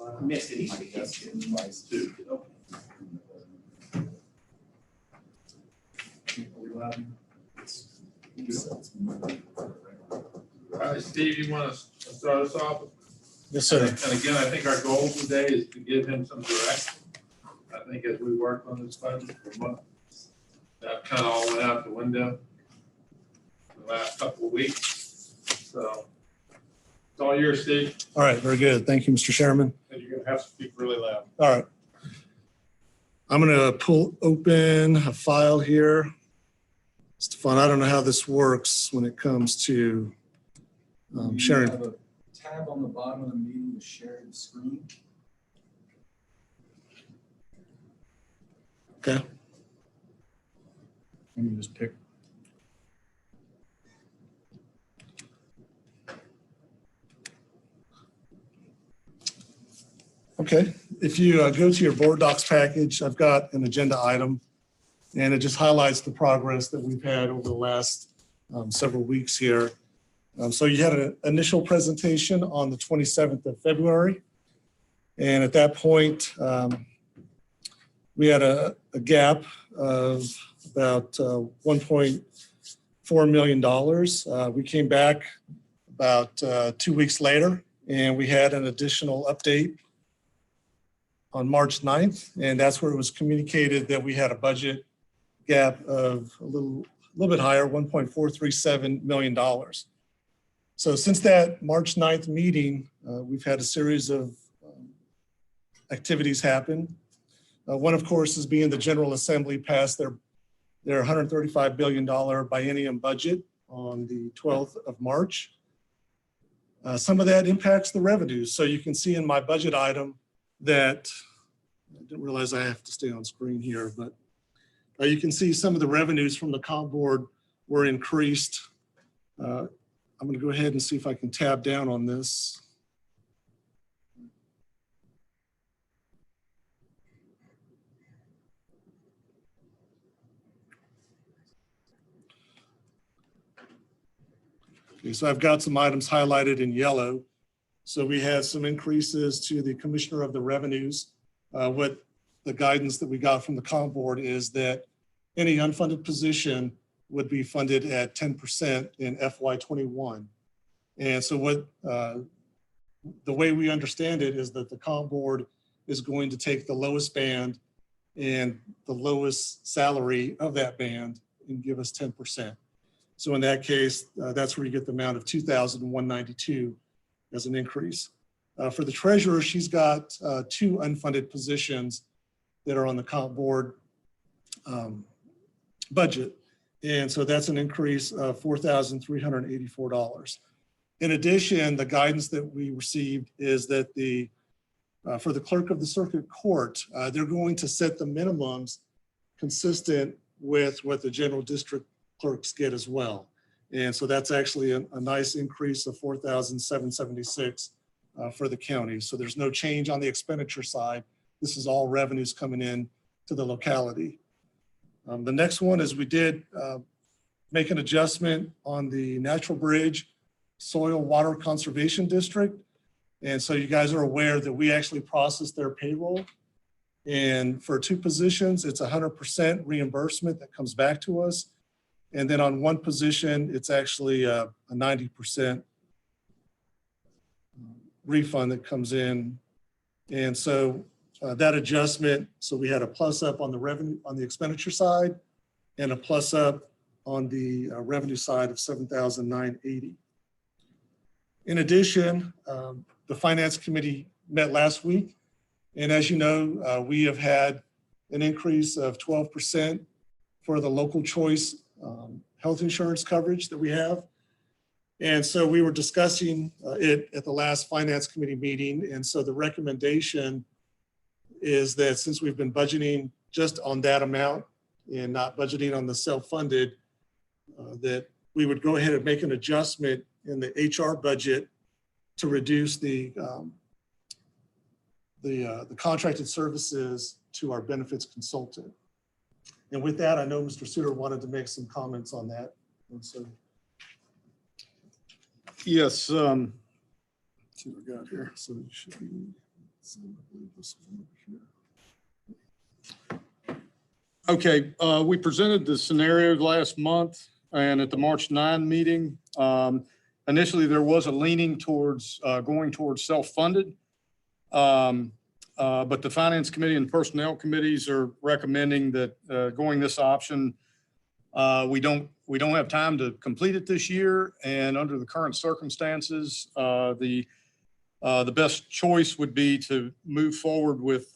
I missed it. He's twice too. All right, Steve, you want to start us off? Yes, sir. And again, I think our goal today is to give him some direction. I think as we work on this budget for months, that kind of all went out the window the last couple of weeks. So it's all yours, Steve. All right, very good. Thank you, Mr. Chairman. And you're going to have to speak really loud. All right. I'm going to pull open a file here. Stefan, I don't know how this works when it comes to sharing. You have a tab on the bottom of the meeting to share the screen. Okay. And you just pick. Okay. If you go to your board docs package, I've got an agenda item, and it just highlights the progress that we've had over the last several weeks here. So you had an initial presentation on the 27th of February. And at that point, we had a gap of about $1.4 million. We came back about 2 weeks later, and we had an additional update on March 9th. And that's where it was communicated that we had a budget gap of a little bit higher, $1.437 million. So since that March 9th meeting, we've had a series of activities happen. One, of course, is being the General Assembly passed their $135 billion biennium budget on the 12th of March. Some of that impacts the revenues. So you can see in my budget item that, I didn't realize I have to stay on screen here, but you can see some of the revenues from the comp board were increased. I'm going to go ahead and see if I can tab down on this. Okay, so I've got some items highlighted in yellow. So we had some increases to the Commissioner of the Revenues. What the guidance that we got from the comp board is that any unfunded position would be funded at 10% in FY21. And so what the way we understand it is that the comp board is going to take the lowest band and the lowest salary of that band and give us 10%. So in that case, that's where you get the amount of $2,192 as an increase. For the treasurer, she's got 2 unfunded positions that are on the comp board budget. And so that's an increase of $4,384. In addition, the guidance that we received is that for the clerk of the circuit court, they're going to set the minimums consistent with what the general district clerks get as well. And so that's actually a nice increase of $4,776 for the county. So there's no change on the expenditure side. This is all revenues coming in to the locality. The next one is we did make an adjustment on the Natural Bridge Soil Water Conservation District. And so you guys are aware that we actually process their payroll. And for 2 positions, it's 100% reimbursement that comes back to us. And then on 1 position, it's actually a 90% refund that comes in. And so that adjustment, so we had a plus up on the revenue, on the expenditure side, and a plus up on the revenue side of $7,980. In addition, the Finance Committee met last week. And as you know, we have had an increase of 12% for the local choice health insurance coverage that we have. And so we were discussing it at the last Finance Committee meeting. And so the recommendation is that since we've been budgeting just on that amount and not budgeting on the self-funded, that we would go ahead and make an adjustment in the HR budget to reduce the contracted services to our benefits consultant. And with that, I know Mr. Suter wanted to make some comments on that. And so, yes, let's see what we got here. So it should be Okay, we presented the scenario last month and at the March 9 meeting. Initially, there was a leaning towards going towards self-funded. But the Finance Committee and Personnel Committees are recommending that going this option, we don't have time to complete it this year. And under the current circumstances, the best choice would be to move forward with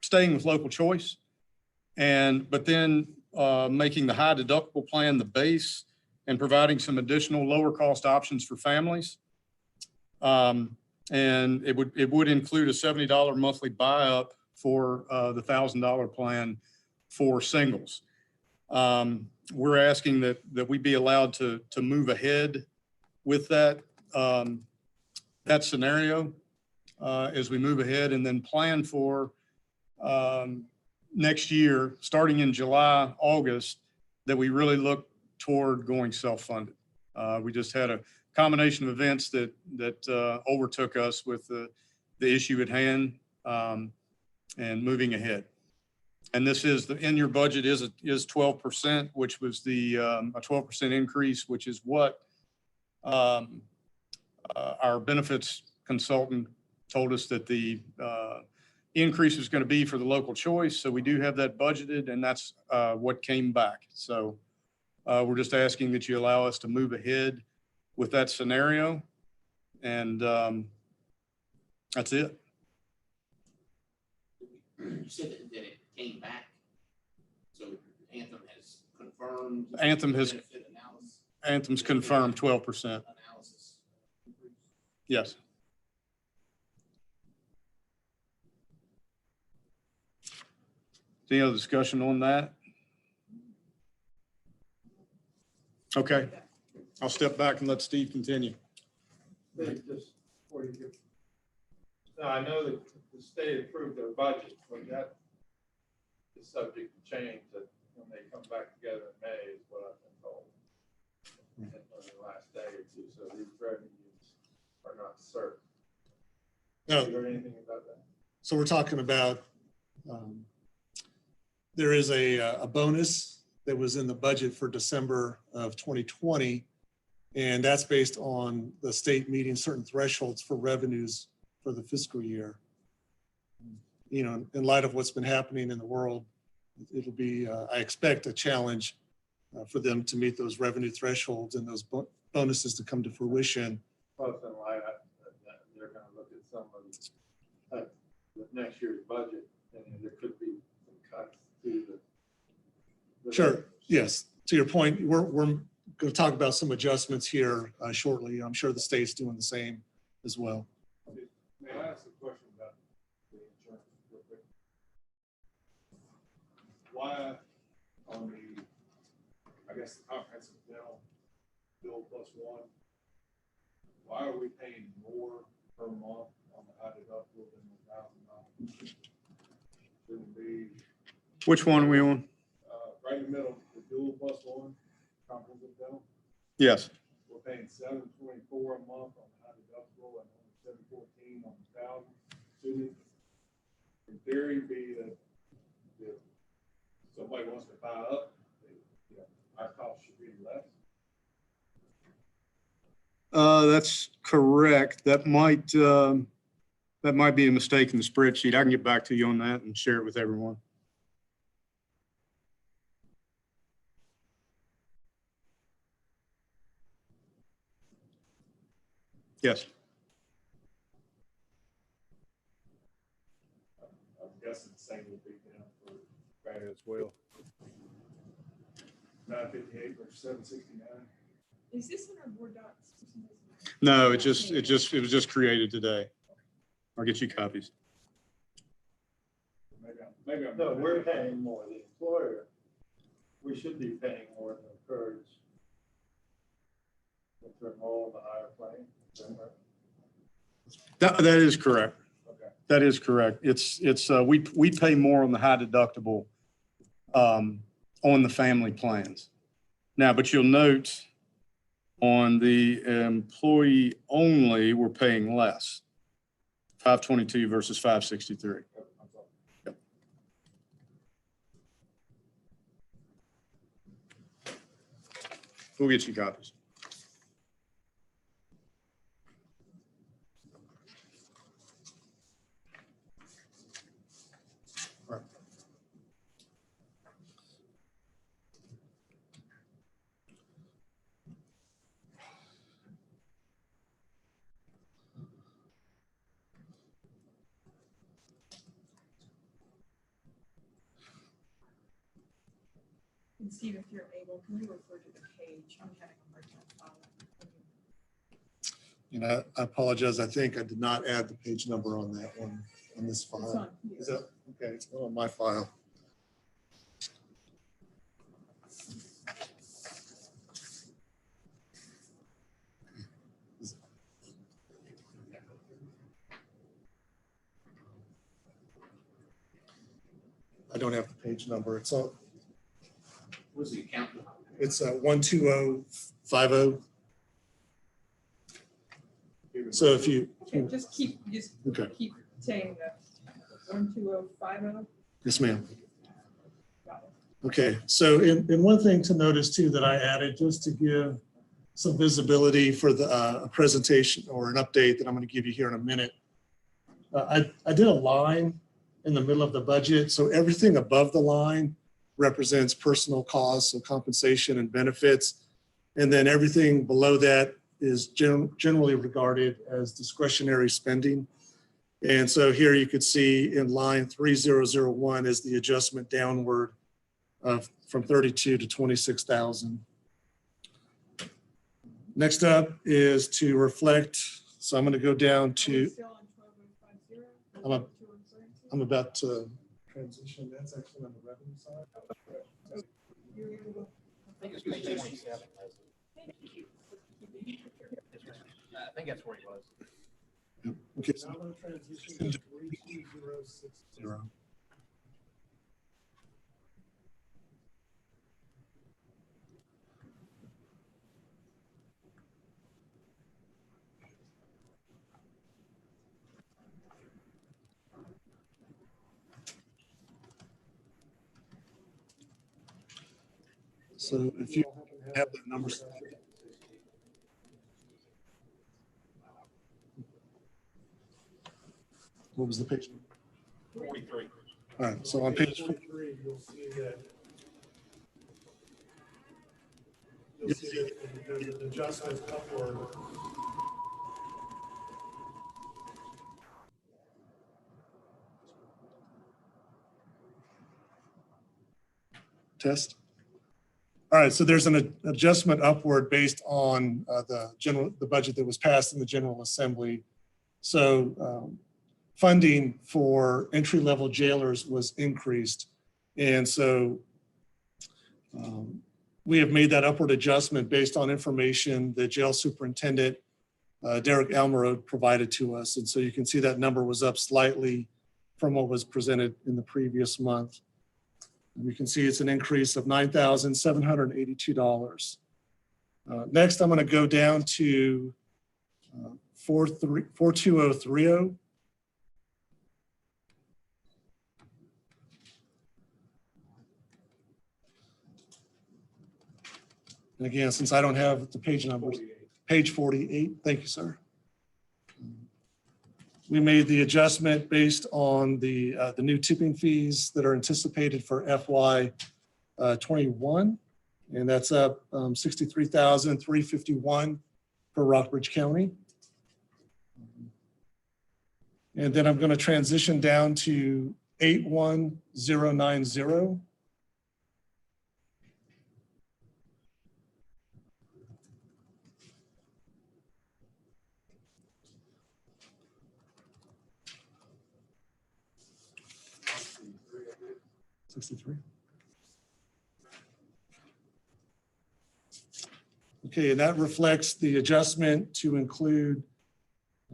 staying with local choice. But then making the high deductible plan the base and providing some additional lower cost options for families. And it would include a $70 monthly buy-up for the $1,000 plan for singles. We're asking that we be allowed to move ahead with that scenario as we move ahead, and then plan for next year, starting in July, August, that we really look toward going self-funded. We just had a combination of events that overtook us with the issue at hand, and moving ahead. And this is in your budget is 12%, which was the a 12% increase, which is what our benefits consultant told us that the increase is going to be for the local choice. So we do have that budgeted, and that's what came back. So we're just asking that you allow us to move ahead with that scenario. And that's it. You said that it came back. So Anthem has confirmed. Anthem's confirmed 12%. Analysis. Yes. Any other discussion on that? Okay, I'll step back and let Steve continue. Just before you get, now I know that the state approved their budget, but that is subject to change that when they come back together in May is what I've been told. In the last day or two, so these revenues are not certain. No. Have you heard anything about that? So we're talking about, there is a bonus that was in the budget for December of 2020. And that's based on the state meeting certain thresholds for revenues for the fiscal year. You know, in light of what's been happening in the world, it'll be, I expect, a challenge for them to meet those revenue thresholds and those bonuses to come to fruition. Plus, in light of that, they're going to look at some of the next year's budget, and there could be some cuts to the Sure. Yes. To your point, we're going to talk about some adjustments here shortly. I'm sure the state's doing the same as well. May I ask a question about the insurance real quick? Why on the, I guess, the comprehensive dental bill +1, why are we paying more per month on the high deductible than the $1,000? Shouldn't be Which one are we on? right in the middle, the dual +1 comprehensive dental. Yes. We're paying $724 a month on the high deductible and only $714 on the $1,000. Shouldn't it, in theory, be that if somebody wants to buy up, our cost should be less? That's correct. That might be a mistake in the spreadsheet. I can get back to you on that and share it with everyone. Yes. I'm guessing the same will be down for Banner as well. 958 versus 769. Is this in our board docs? No, it was just created today. I'll get you copies. Maybe I'm. No, we're paying more. The employer, we should be paying more than encourage. To enroll in the higher plane. That is correct. Okay. That is correct. We pay more on the high deductible on the family plans. Now, but you'll note on the employee only, we're paying less. 522 versus 563. Yep. We'll get you copies. And Steve, if you're able, can you refer to the page? I'm having a hard time following. You know, I apologize. I think I did not add the page number on that one, on this It's file. on here. Is that, okay, it's not on my file. I don't have the page number. It's on, What's the account? it's 12050. So if you, Okay, just keep okay, saying that. 12050. yes, ma'am. Got it. Okay, so in one thing to notice too that I added just to give some visibility for the a presentation or an update that I'm going to give you here in a minute. I did a line in the middle of the budget. So everything above the line represents personal costs, so compensation and benefits. And then everything below that is generally regarded as discretionary spending. And so here you could see in line 3001 is the adjustment downward of from 32 to 26,000. Next up is to reflect. So I'm going to go down Are we to, still on 12050? I'm about to transition. That's actually on the revenue side. You're able to- I think it's page 27. Thank you. I think that's where he was. Okay, so I'm going to transition to 32060. So if you have the numbers. What was the page? 43. All right, so on page 43, you'll see that. You'll see that there's an adjustment upward. Test. All right, so there's an adjustment upward based on the budget that was passed in the General Assembly. So funding for entry-level jailers was increased. And so we have made that upward adjustment based on information the jail superintendent, Derek Almerode, provided to us. And so you can see that number was up slightly from what was presented in the previous month. And we can see it's an increase of $9,782. Next, I'm going to go down to 42030. And again, since I don't have the page numbers, page 48, thank you, sir. We made the adjustment based on the new tipping fees that are anticipated for FY 21, and that's up 63,351 for Rockbridge County. And then I'm going to transition down to 81090. Okay, and that reflects the adjustment to include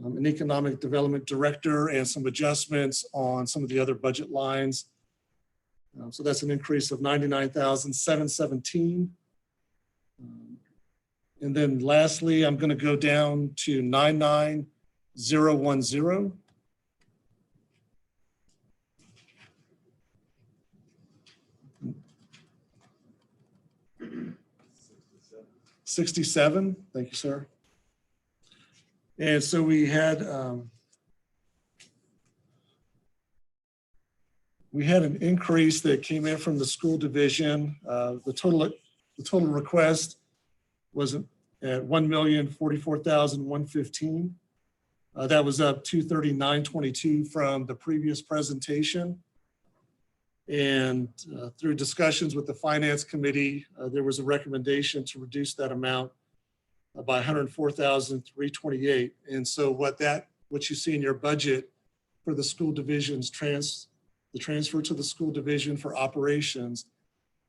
an economic development director and some adjustments on some of the other budget lines. So that's an increase of 99,717. And then lastly, I'm going to go down to 99010. 67. Thank you, sir. And so we had an increase that came in from the school division. The total request was at $1,044,115. That was up $239.22 from the previous presentation. And through discussions with the finance committee, there was a recommendation to reduce that amount by $104,328. And so what you see in your budget for the school division's the transfer to the school division for operations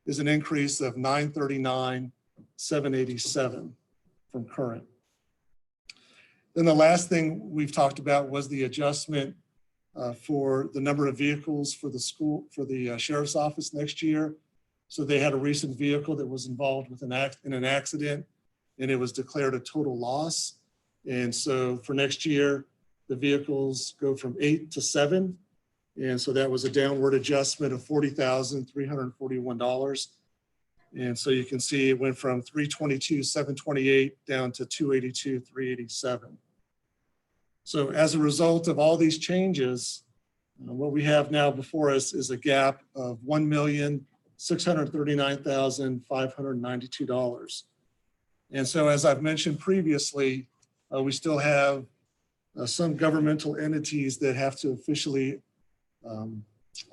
is an increase of $939,787 from current. Then the last thing we've talked about was the adjustment for the number of vehicles for the sheriff's office next year. So they had a recent vehicle that was involved with in an accident, and it was declared a total loss. And so for next year, the vehicles go from 8 to 7. And so that was a downward adjustment of $40,341. And so you can see it went from $322,728 down to $282,387. So as a result of all these changes, what we have now before us is a gap of $1,639,592. And so as I've mentioned previously, we still have some governmental entities that have to officially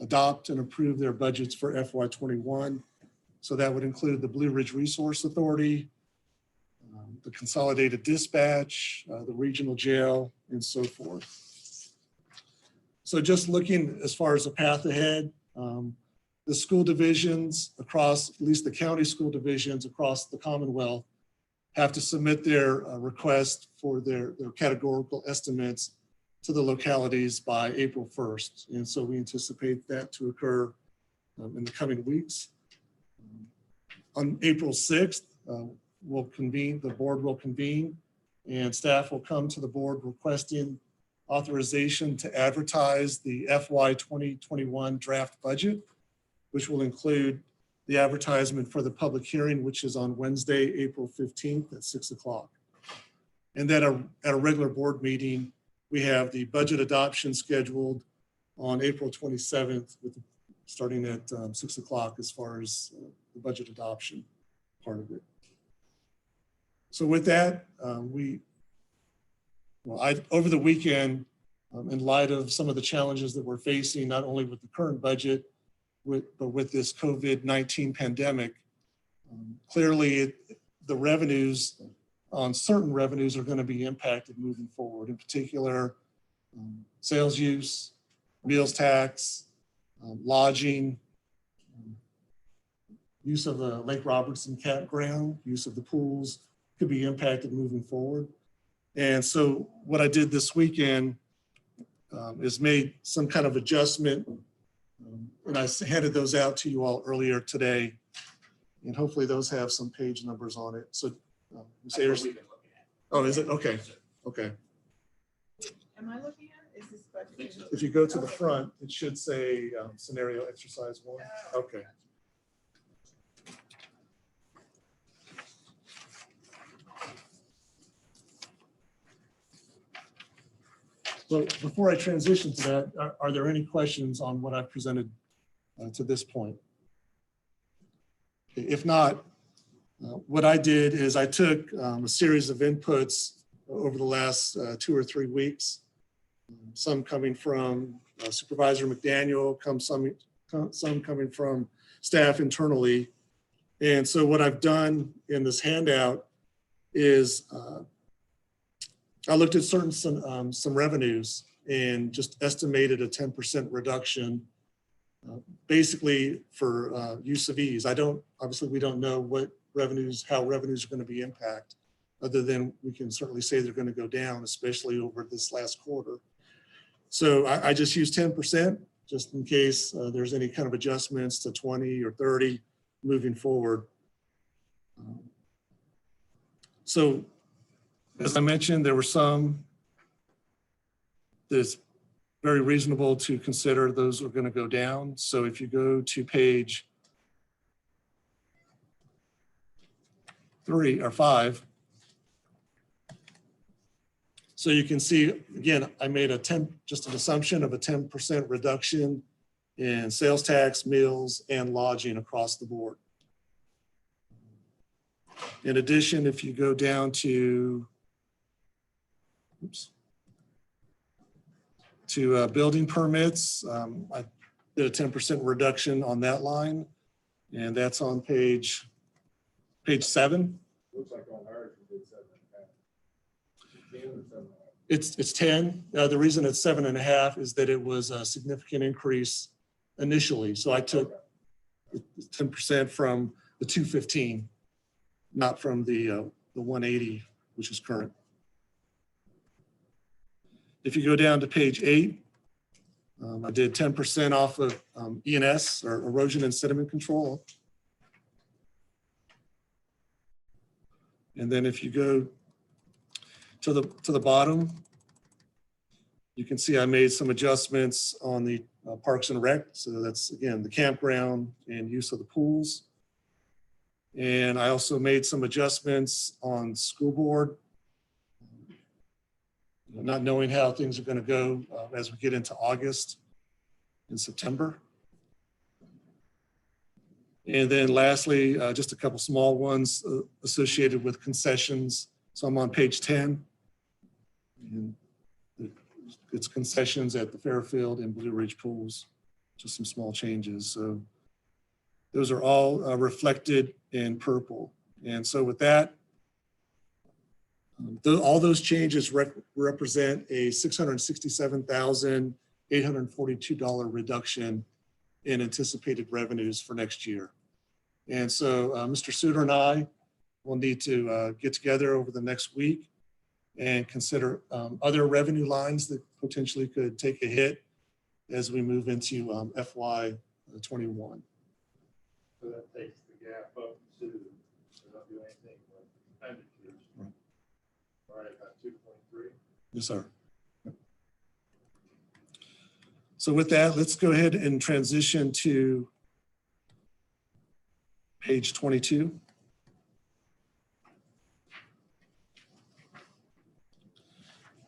adopt and approve their budgets for FY21. So that would include the Blue Ridge Resource Authority, the Consolidated Dispatch, the Regional Jail, and so forth. So just looking as far as the path ahead, the school divisions across, at least the county school divisions across the Commonwealth, have to submit their request for their categorical estimates to the localities by April 1st. And so we anticipate that to occur in the coming weeks. On April 6th, the board will convene and staff will come to the board requesting authorization to advertise the FY 2021 draft budget, which will include the advertisement for the public hearing, which is on Wednesday, April 15th at 6 o'clock. And then at a regular board meeting, we have the budget adoption scheduled on April 27th, starting at 6 o'clock as far as the budget adoption part of it. So with that, over the weekend, in light of some of the challenges that we're facing, not only with the current budget, but with this COVID-19 pandemic, clearly the revenues on certain revenues are going to be impacted moving forward. In particular, sales use, meals tax, lodging, use of the Lake Robertson campground, use of the pools could be impacted moving forward. And so what I did this weekend is made some kind of adjustment, and I handed those out to you all earlier today, and hopefully those have some page numbers on it. So, Ms. Ayers, We've been looking at it. oh, is it? Okay, okay. Am I looking at, is this budget? If you go to the front, it should say scenario exercise 1. Okay. So before I transition to that, are there any questions on what I've presented to this point? If not, what I did is I took a series of inputs over the last 2 or 3 weeks, some coming from Supervisor McDaniel, some coming from staff internally. And so what I've done in this handout is I looked at some revenues and just estimated a 10% reduction, basically for use of ease. Obviously we don't know how revenues are going to be impacted, other than we can certainly say they're going to go down, especially over this last quarter. So I just used 10% just in case there's any kind of adjustments to 20 or 30 moving forward. So as I mentioned, there were some that's very reasonable to consider those are going to go down. So if you go to page 3 or 5. So you can see, again, I made just an assumption of a 10% reduction in sales tax, meals, and lodging across the board. In addition, if you go down to, building permits, I did a 10% reduction on that line, and that's on page 7. Looks like on ours, we did 7.5. 10 or 7.5? It's 10. The reason it's 7.5 is that it was a significant increase initially. So I took 10% from the 215, not from the 180, which is current. If you go down to page 8, I did 10% off of E&S, or erosion and sediment control. And then if you go to the bottom, you can see I made some adjustments on the Parks and Rec. So that's, again, the campground and use of the pools. And I also made some adjustments on school board, not knowing how things are going to go as we get into August and September. And then lastly, just a couple small ones associated with concessions. So I'm on page 10. And it's concessions at the Fairfield and Blue Ridge pools, just some small changes. So those are all reflected in purple. And so with that, all those changes represent a $667,842 reduction in anticipated revenues for next year. And so Mr. Suter and I will need to get together over the next week and consider other revenue lines that potentially could take a hit as we move into FY '21. So that takes the gap up to, not do anything with expenditures. Right. Right, about 2.3. Yes, sir. So with that, let's go ahead and transition to page 22.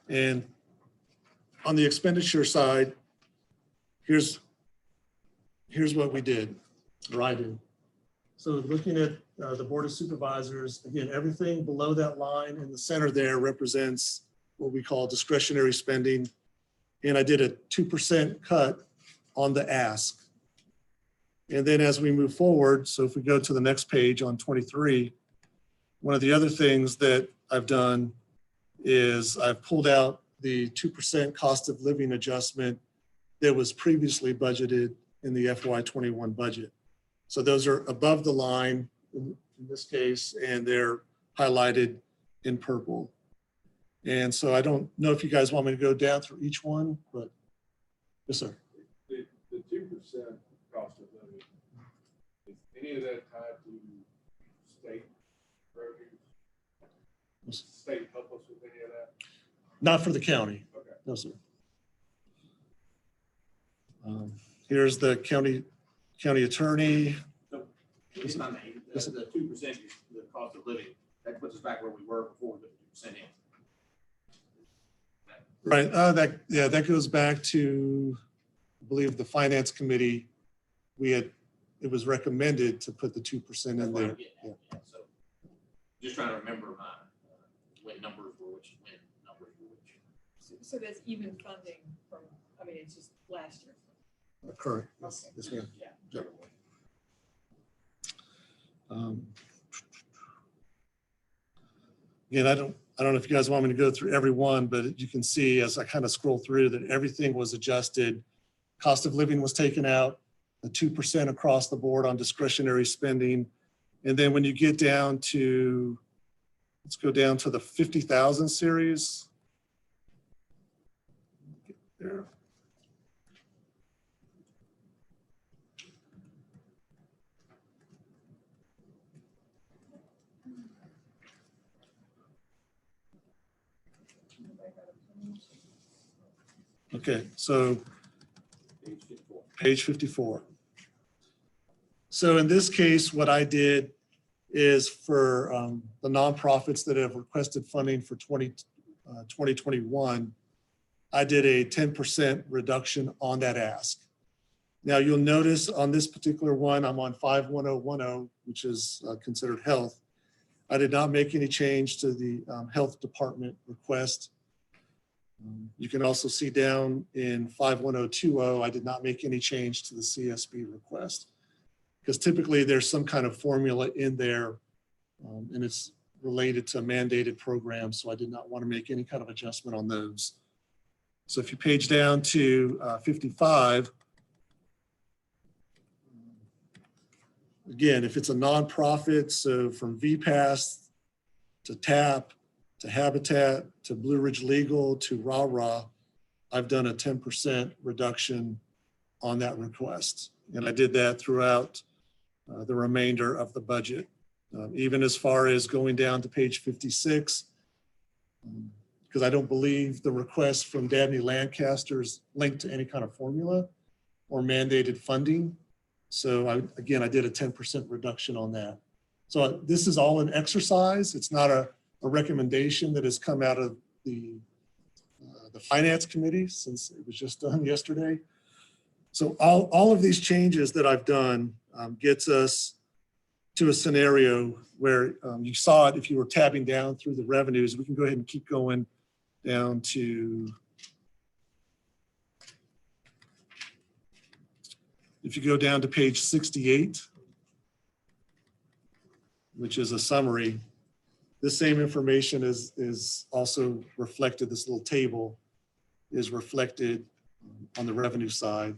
And on the expenditure side, here's what we did, or I did. So looking at the Board of Supervisors, again, everything below that line in the center there represents what we call discretionary spending. And I did a 2% cut on the ask. And then as we move forward, so if we go to the next page on 23, one of the other things that I've done is I've pulled out the 2% cost of living adjustment that was previously budgeted in the FY '21 budget. So those are above the line in this case, and they're highlighted in purple. And so I don't know if you guys want me to go down through each one, but yes, sir. The 2% cost of living, is any of that tied to state revenues? Does the state help us with any of that? Not for the county. Okay. No, sir. Here's the county attorney. It's not, the 2%, the cost of living, that puts us back where we were before we put the 2% in. Right, that goes back to, I believe, the finance committee. It was recommended to put the 2% in there. Yeah. So just trying to remember my, when numbers were which, when numbers were which. So that's even funding from, I mean, it's just last year. Correct. Okay. Yes, ma'am. Yeah. Yep. Again, I don't know if you guys want me to go through every one, but you can see as I kind of scroll through that everything was adjusted. Cost of living was taken out, the 2% across the board on discretionary spending. And then when you get down to, let's go down to the 50,000 series. Get there. Okay, so page 54. So in this case, what I did is for the nonprofits that have requested funding for 2021. I did a 10% reduction on that ask. Now you'll notice on this particular one, I'm on 51010, which is considered health. I did not make any change to the health department request. You can also see down in 51020, I did not make any change to the CSB request, because typically there's some kind of formula in there and it's related to mandated programs. So I did not want to make any kind of adjustment on those. So if you page down to 55, again, if it's a nonprofit, so from VPAS to TAP to Habitat to Blue Ridge Legal to RAH, I've done a 10% reduction on that request. And I did that throughout the remainder of the budget. Even as far as going down to page 56, because I don't believe the request from Dabney Lancaster is linked to any kind of formula or mandated funding. So I did a 10% reduction on that. So this is all an exercise. It's not a recommendation that has come out of the finance committee, since it was just done yesterday. So all of these changes that I've done gets us to a scenario where you saw it if you were tabbing down through the revenues. We can go ahead and keep going down to, if you go down to page 68, which is a summary, this same information is also reflected, this little table is reflected on the revenue side.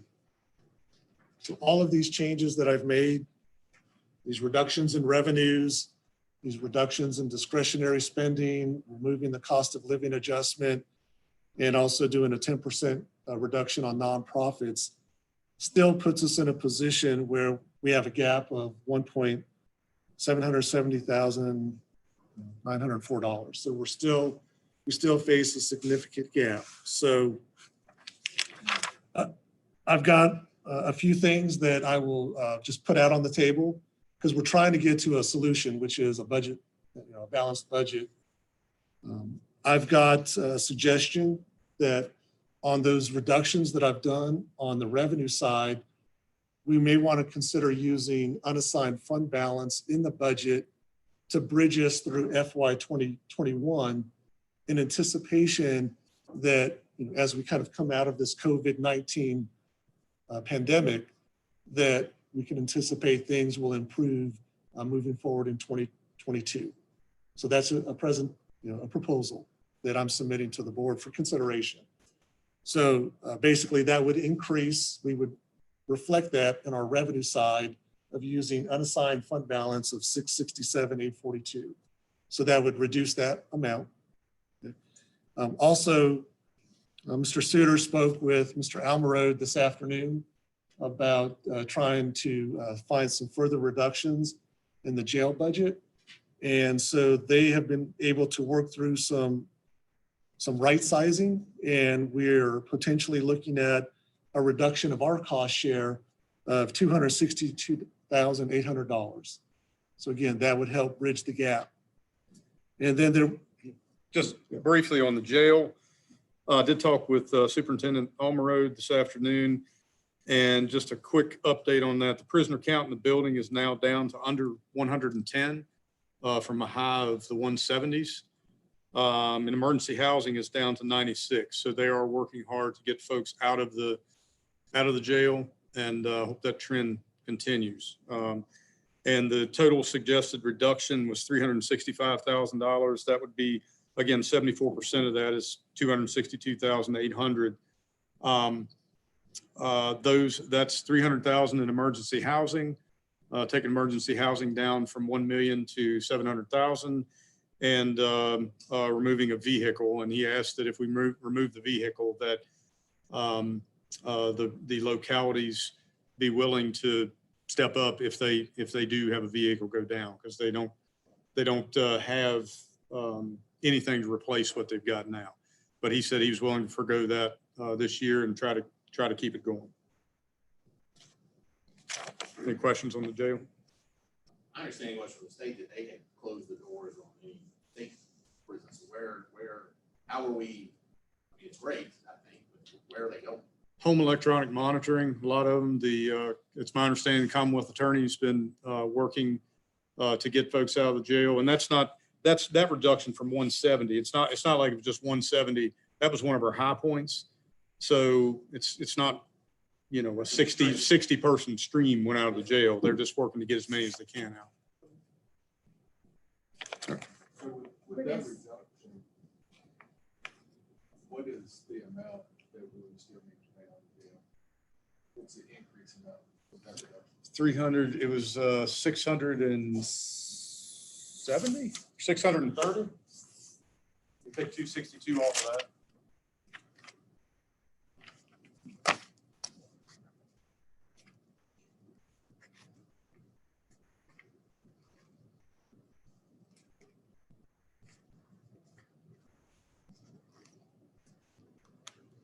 So all of these changes that I've made, these reductions in revenues, these reductions in discretionary spending, removing the cost of living adjustment, and also doing a 10% reduction on nonprofits, still puts us in a position where we have a gap of $1,770,904. So we still face a significant gap. So I've got a few things that I will just put out on the table, because we're trying to get to a solution, which is a budget, a balanced budget. I've got a suggestion that on those reductions that I've done on the revenue side, we may want to consider using unassigned fund balance in the budget to bridge us through FY 2021 in anticipation that as we kind of come out of this COVID-19 pandemic, that we can anticipate things will improve moving forward in 2022. So that's a proposal that I'm submitting to the board for consideration. So basically that would increase, we would reflect that in our revenue side of using unassigned fund balance of $667,842. So that would reduce that amount. Also, Mr. Suter spoke with Mr. Almerode this afternoon about trying to find some further reductions in the jail budget. And so they have been able to work through some right sizing, and we're potentially looking at a reduction of our cost share of $262,800. So again, that would help bridge the gap. And then there, Just briefly on the jail, I did talk with Superintendent Almerode this afternoon, and just a quick update on that. The prisoner count in the building is now down to under 110 from a high of the 170s. And emergency housing is down to 96. So they are working hard to get folks out of the jail, and hope that trend continues. And the total suggested reduction was $365,000. That would be, again, 74% of that is $262,800. That's $300,000 in emergency housing, taking emergency housing down from 1 million to 700,000, and removing a vehicle. And he asked that if we remove the vehicle, that the localities be willing to step up if they do have a vehicle go down, because they don't have anything to replace what they've got now. But he said he was willing to forgo that this year and try to keep it going. Any questions on the jail? My understanding was from the state that they had closed the doors on any state prisons. How are we, I mean, it's great, I think, but where are they going? Home electronic monitoring, a lot of them, it's my understanding the Commonwealth Attorney's been working to get folks out of the jail. And that reduction from 170. It's not like it was just 170. That was one of our high points. So it's not, a 60 person stream went out of the jail. They're just working to get as many as they can out. So with that reduction, what is the amount that we would still need to pay on the bill? What's the increase amount with that reduction? 300, it was 670, 630. We take 262 off of that.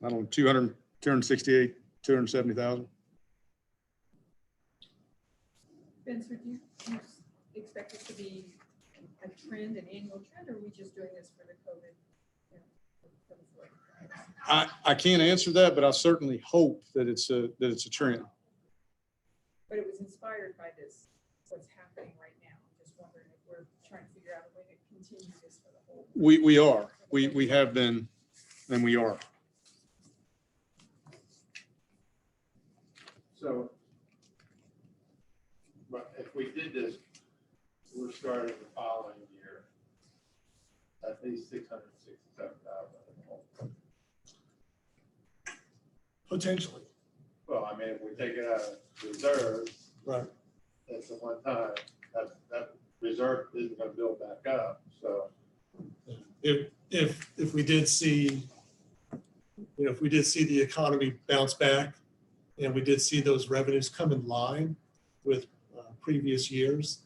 I don't know, 268, 270,000. Vince, would you expect it to be a trend, an annual trend, or are we just doing this for the COVID? For the flood? I can't answer that, but I certainly hope that it's a trend. But it was inspired by this, what's happening right now. I'm just wondering if we're trying to figure out a way to continue this for the whole. We are. We have been, and we are. So, but if we did this, we're starting the following year, at least 667,000. Potentially. Well, I mean, if we take it out of reserves, Right. that's the one time, that reserve isn't gonna build back up, so. If we did see, if we did see the economy bounce back and we did see those revenues come in line with previous years,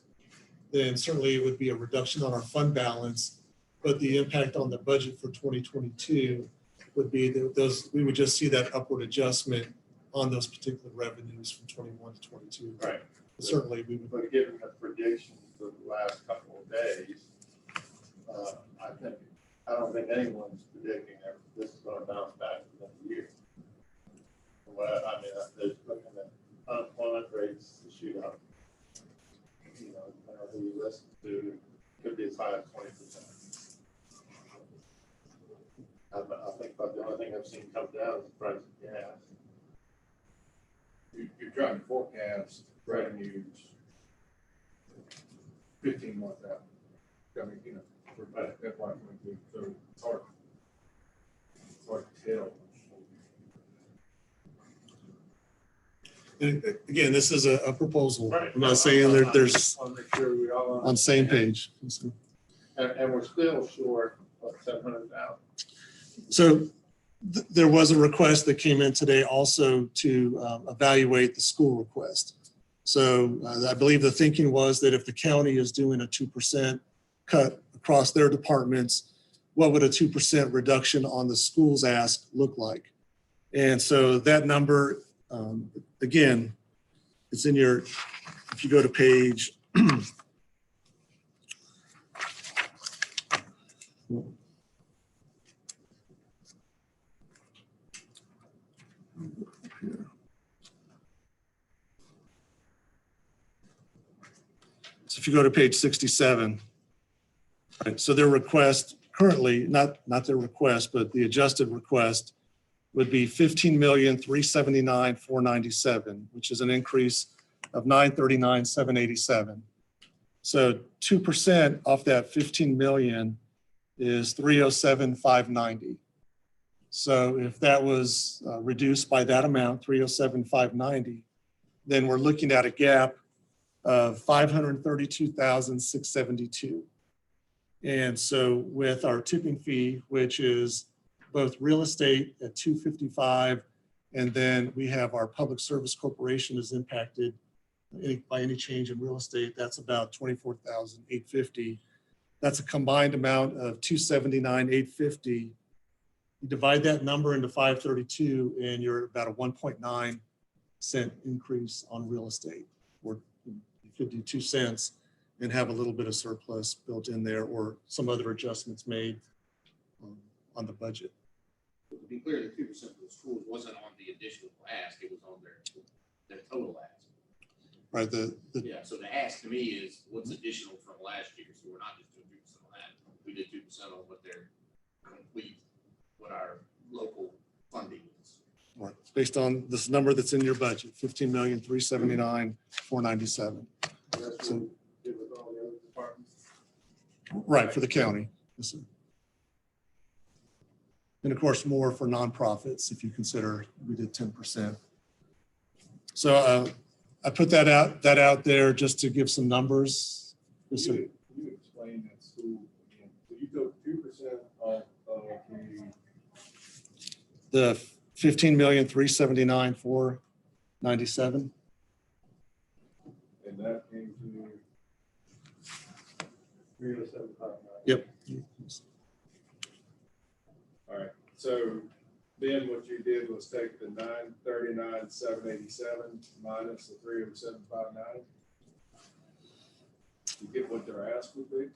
then certainly it would be a reduction on our fund balance. But the impact on the budget for 2022 would be that we would just see that upward adjustment on those particular revenues from 21 to 22. Right. Certainly we would. But given the predictions of the last couple of days, I don't think anyone's predicting that this is gonna bounce back within a year. Well, I mean, there's looking at unemployment rates to shoot up. Whenever you listen to, could be as high as 20%. I think about the only thing I've seen come down is the price of gas. You're trying to forecast revenues 15 months out. I mean, for FY22, so it's hard to tell. And again, this is a proposal. Right. I'm not saying there's I'll make sure we all on the same page. And we're still short of 700,000. So there was a request that came in today also to evaluate the school request. So I believe the thinking was that if the county is doing a 2% cut across their departments, what would a 2% reduction on the school's ask look like? And so that number, again, it's in your, if you go to page so if you go to page 67, right, so their request currently, not their request, but the adjusted request would be 15,379,497, which is an increase of 939,787. So 2% off that 15 million is 307,590. So if that was reduced by that amount, 307,590, then we're looking at a gap of 532,672. And so with our tipping fee, which is both real estate at 255, and then we have our public service corporation is impacted by any change in real estate, that's about 24,850. That's a combined amount of 279,850. You divide that number into 532 and you're about a 1.9 cent increase on real estate, or 52 cents. and have a little bit of surplus built in there or some other adjustments made on the budget. To be clear, the 2% for the schools wasn't on the additional ask, it was on their total ask. Right, Yeah, so the ask to me is what's additional from last year, so we're not just doing 2% on that. We did 2% on what their complete, what our local funding is. right, based on this number that's in your budget, 15,379,497. That's So- what we did with all the other departments. Right, for the county. Yes, sir. And of course, more for nonprofits, if you consider we did 10%. So I put that out there just to give some numbers. Yes, sir. Can you explain that school again? So you took 2% off of The 15,379,497. and that came to 307,509. Yep. All right, so then what you did was take the 939,787 minus the 307,509. You get what their ask would be?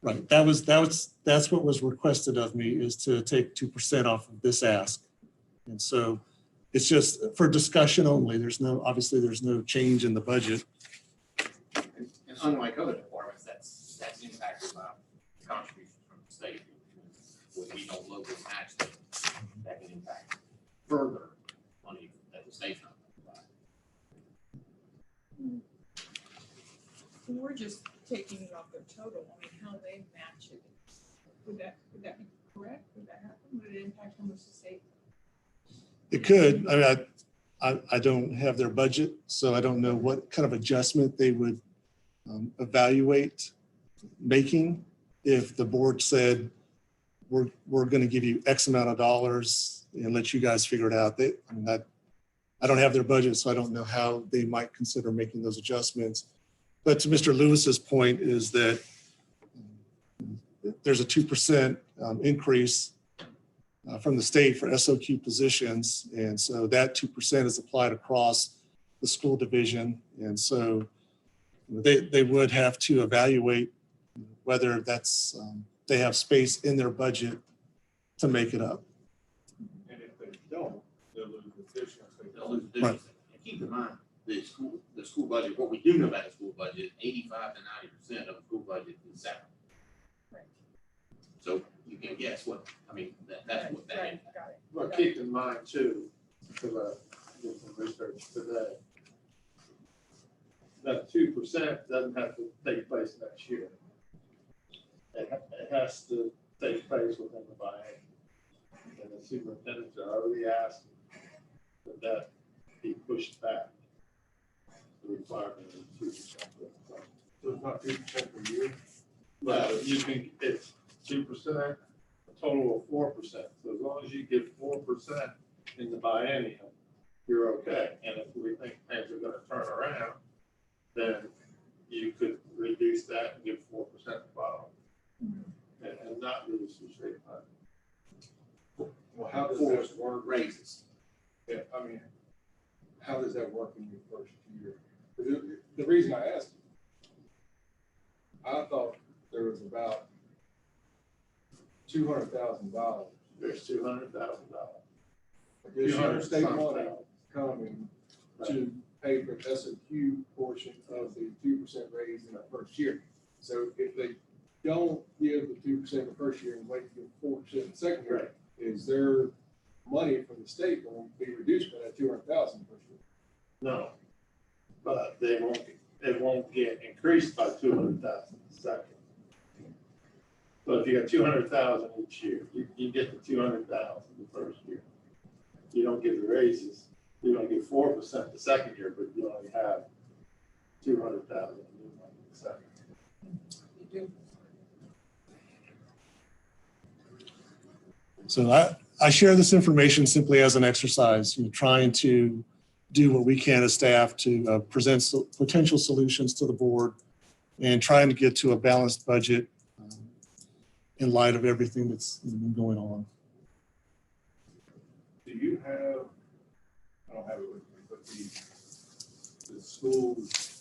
Right. That's what was requested of me, is to take 2% off of this ask. And so it's just for discussion only. Obviously there's no change in the budget. And unlike other departments, that's impacted by contributions from the state. When we don't locally match them, that can impact further money that the state's not going to provide. We're just taking it off their total, I mean, how they match it. Would that be correct? Would that happen? Would it impact how much the state? It could. I mean, I don't have their budget, so I don't know what kind of adjustment they would evaluate making if the board said, we're going to give you X amount of dollars and let you guys figure it out. I don't have their budget, so I don't know how they might consider making those adjustments. But to Mr. Lewis's point is that there's a 2% increase from the state for SOQ positions. And so that 2% is applied across the school division. And so they would have to evaluate whether that's, they have space in their budget to make it up. And if they don't, they'll lose additional. They'll lose Right. business. And keep in mind, the school budget, what we do know about the school budget, 85 to 90% of the school budget is salary. Right. So you can guess what, that's what that is. Right, got it. But keep in mind too, because I did some research today, that 2% doesn't have to take place next year. It has to take place within the biennium. And the superintendents are already asked that be pushed back. The requirement is 2%. So it's not 2% per year? But you can, it's 2%, a total of 4%. So as long as you get 4% in the biennium, you're okay. And if we think things are gonna turn around, then you could reduce that and give 4% bottom. And not lose the straight line. Well, how does For that work? raises. Yeah, I mean, how does that work in your first year? The reason I asked you, I thought there was about $200,000 There's $200,000. additional state money coming to pay for the SOQ portion of the 2% raise in the first year. So if they don't give the 2% the first year and wait to give 4% the second year, Right. is their money from the state going to be reduced by that 200,000 first year? No, but it won't get increased by 200,000 the second. So if you got 200,000 each year, you get the 200,000 the first year. You don't get the raises, you're gonna get 4% the second year, but you only have 200,000 the second. You do. So I share this information simply as an exercise, trying to do what we can as staff to present potential solutions to the board and trying to get to a balanced budget in light of everything that's been going on. Do you have, I don't have it with me, but the school's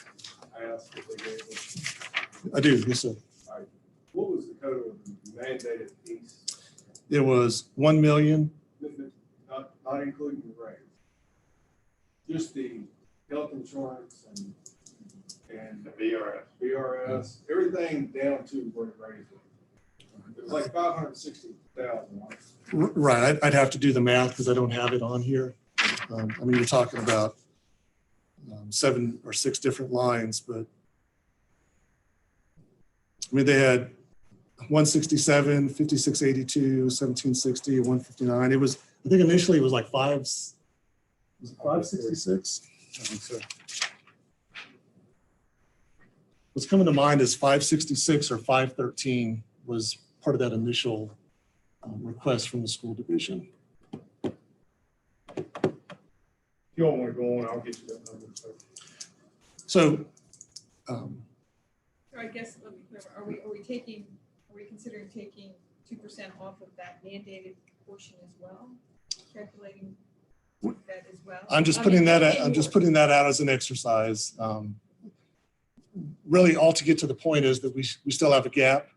ask if they gave us? I do, yes, sir. What was the total mandated piece? It was 1 million. Not including the raise. Just the health insurance and The BRS. BRS, everything down to where it raised. It was like 560,000. Right, I'd have to do the math because I don't have it on here. I mean, you're talking about 7 or 6 different lines, but I mean, they had 167, 5682, 1760, 159. It was, I think initially it was like 566? I think so. What's coming to mind is 566 or 513 was part of that initial request from the school division. If you all want to go on, I'll get you that number. So, So I guess, let me clarify, are we considering taking 2% off of that mandated portion as well? Calculating that as well? I'm just I putting mean, that, and I'm just more. putting that out as an exercise. Really, all to get to the point is that we still have a gap,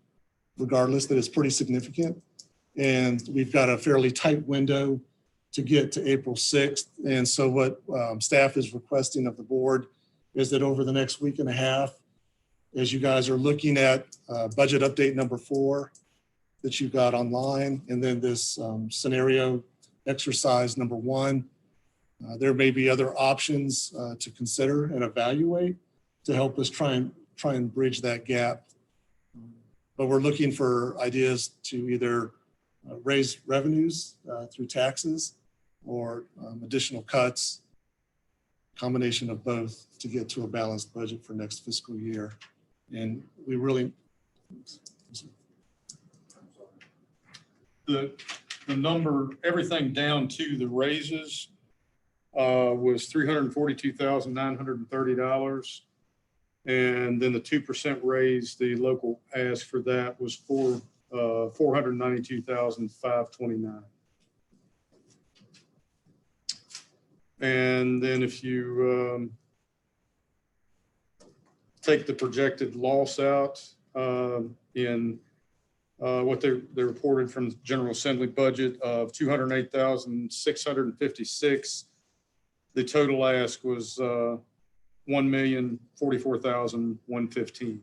regardless, that is pretty significant. And we've got a fairly tight window to get to April 6th. And so what staff is requesting of the board is that over the next week and a half, as you guys are looking at budget update number 4 that you got online, and then this scenario exercise number 1, there may be other options to consider and evaluate to help us try and bridge that gap. But we're looking for ideas to either raise revenues through taxes or additional cuts, combination of both to get to a balanced budget for next fiscal year. And we really, The number, everything down to the raises was $342,930. And then the 2% raise, the local ask for that was $492,529. And then if you take the projected loss out in what they reported from the General Assembly budget of $208,656, the total ask was $1,044,115.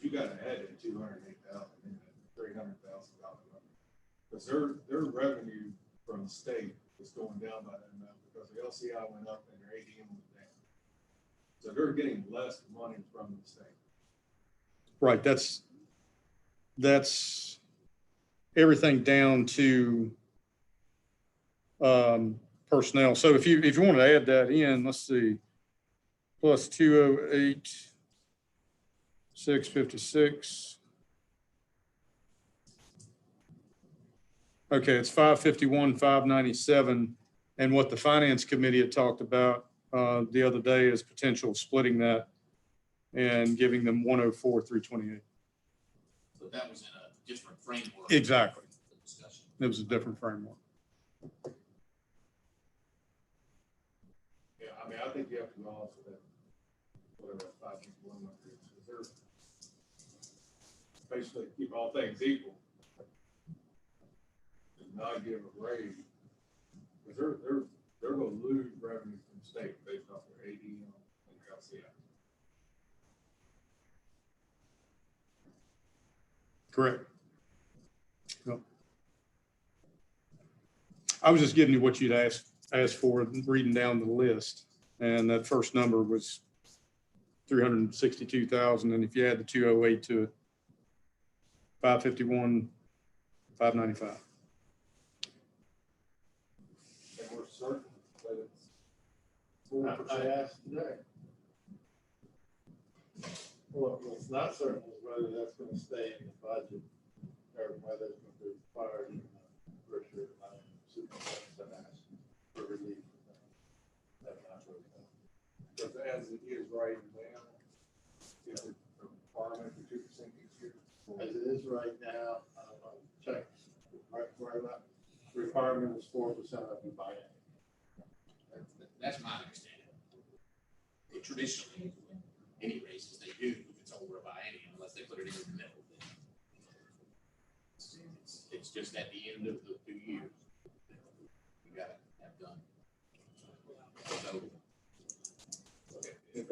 You gotta add in 208,000, $300,000. Because their revenue from the state is going down by that amount because the LCI went up and their ADM went down. So they're getting less money from the state. Right, that's everything down to personnel. So if you want to add that in, let's see, plus 208, 656. Okay, it's 551, 597. And what the finance committee had talked about the other day is potential splitting that and giving them 104, 328. So that was in a different framework. Exactly. of discussion. It was a different framework. Yeah, I mean, I think you have to go off of that, whatever that 551 number is. Because they're basically keep all things equal. And not give a raise. Because they're gonna lose revenue from the state based off their ADM and their LCI. Correct. Yep. I was just giving you what you'd asked for, reading down the list. And that first number was 362,000. And if you add the 208 to it, 551, 595. And we're certain that it's I 4%. asked today. Well, it's not certain whether that's gonna stay in the budget or whether it's gonna be required in the first year of my supervisor asked for relief. That's not what it's done. Because as it is right now, is it a requirement for 2% each year? As it is right now, check, right, where that requirement is 4% of the buy-in. That's my understanding. traditionally, any races they do, if it's over a biennium, unless they put it in the middle. It's just at the end of the 2 years. You gotta have done. So, If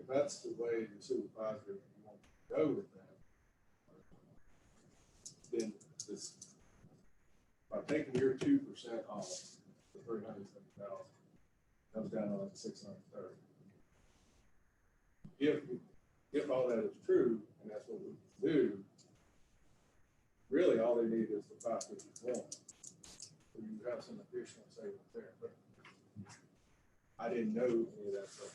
that's the way the supervisor wants to go with that, then this, by taking your 2% off the 370,000, comes down to like 630. If all that is true, and that's what we do, really all they need is the 551. So you have some additional savings there, but I didn't know any of that stuff.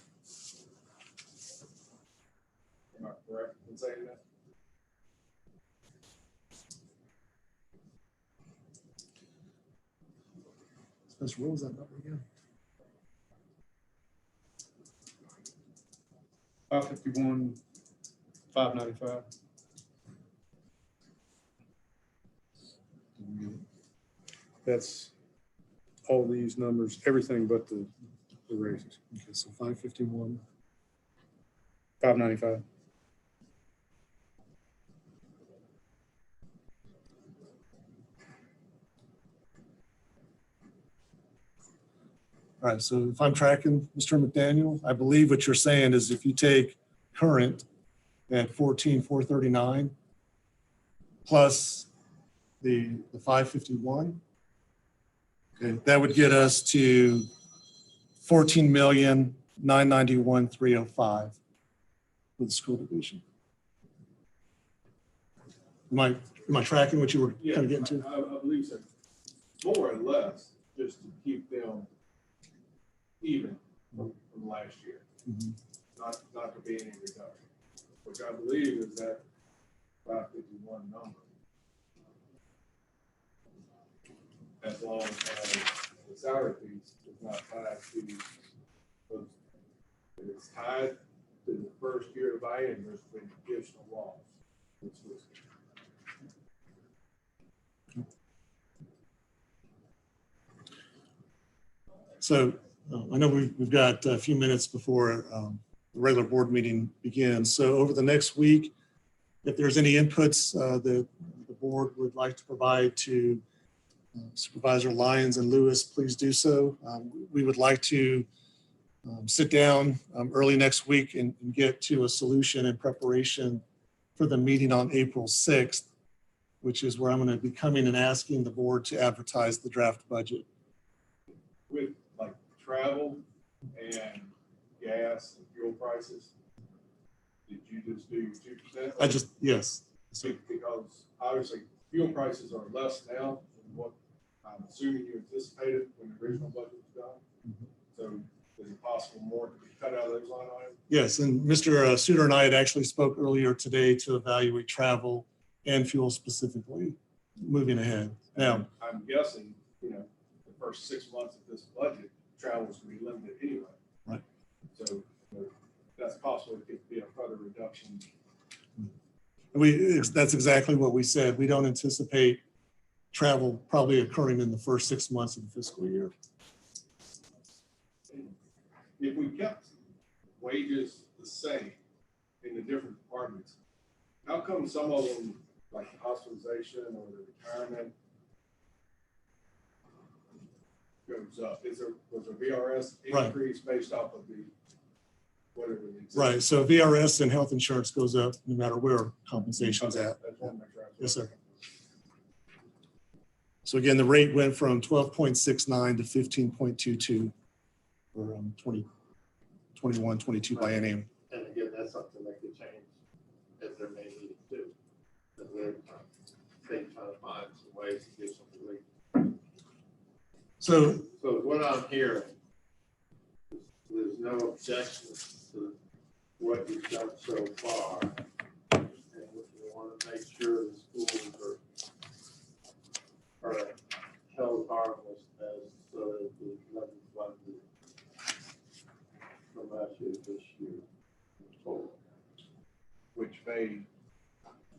Am I correct in saying that? Spencer, what was that number again? 551, 595. That's all these numbers, everything but the raises. Okay, so 551. 595. All right, so if I'm tracking, Mr. McDaniel, I believe what you're saying is if you take current at 14,439 plus the 551, okay, that would get us to 14,991,305 for the school division. Am I tracking what you were kind of getting to? I believe so. More or less, just to keep them even from last year, Mhm. not to be any reduction, which I believe is that 551 number. As long as the salary piece is not tied to, if it's tied to the first year of biennium, there's been additional loss. Which was So I know we've got a few minutes before the regular board meeting begins. So over the next week, if there's any inputs that the board would like to provide to Supervisor Lyons and Lewis, please do so. We would like to sit down early next week and get to a solution in preparation for the meeting on April 6th, which is where I'm going to be coming and asking the board to advertise the draft budget. with like travel and gas and fuel prices. Did you just do 2%? Yes. So, Because obviously fuel prices are less now than what I'm assuming you anticipated when the original budget was done. So is it possible more to be cut out of those line items? yes, and Mr. Suter and I had actually spoke earlier today to evaluate travel and fuel specifically moving ahead. Now, I'm guessing, the first 6 months of this budget, travel is going to be limited anyway. Right. So that's possible. It could be a further reduction. that's exactly what we said. We don't anticipate travel probably occurring in the first 6 months of the fiscal year. If we kept wages the same in the different departments, how come some of them, like the hospitalization or the retirement, goes up? Was a VRS Right. increase based off of the whatever the existing- Right, so VRS and health insurance goes up no matter where compensation's Okay, at. I just wanna make sure I- Yes, sir. So again, the rate went from 12.69 to 15.22 for 2021, 22 biennium. And again, that's something that could change as there may need to. That they're trying to find some ways to get some relief. So So what I'm hearing, is there's no objection to what you've done so far. And we want to make sure the schools are held harmless as so that the level funded from last year to this year. Total. which may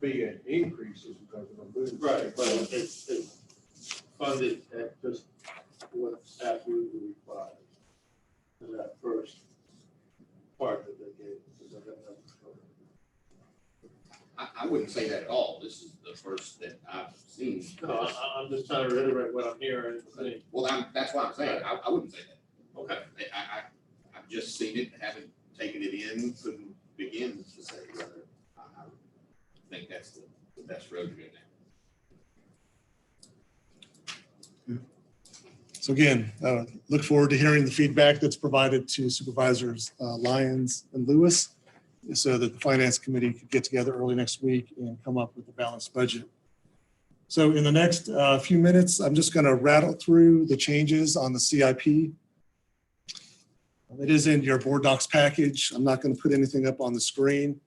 be an increase just because of a boom. Right, but it's funded at just what's absolutely required in that first I wouldn't say that at all. This is the first that I've seen. No, I'm just trying to reiterate what I'm hearing. Well, that's what I'm saying. I wouldn't say that. Okay. I've just seen it, haven't taken it in, couldn't begin to say whether I think that's the best road to go down. So again, look forward to hearing the feedback that's provided to Supervisors Lyons and Lewis, so that the Finance Committee could get together early next week and come up with a balanced budget. So in the next few minutes, I'm just going to rattle through the changes on the CIP. It is in your board docs package. I'm not going to put anything up on the screen.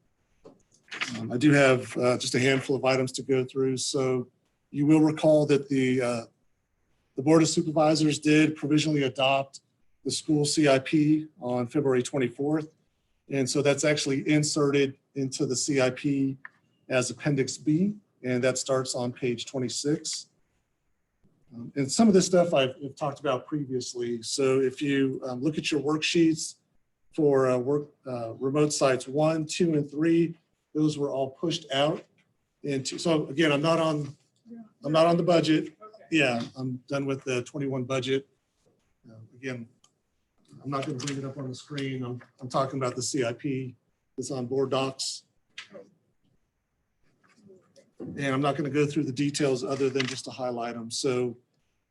I do have just a handful of items to go through. So you will recall that the Board of Supervisors did provisionally adopt the school CIP on February 24th. And so that's actually inserted into the CIP as Appendix B, and that starts on page 26. And some of this stuff I've talked about previously. So if you look at your worksheets for remote sites 1, 2, and 3, those were all pushed out into. So again, I'm not on the budget. Okay. Yeah, I'm done with the 21 budget. Again, I'm not going to bring it up on the screen. I'm talking about the CIP that's on board docs. And I'm not going to go through the details other than just to highlight them. So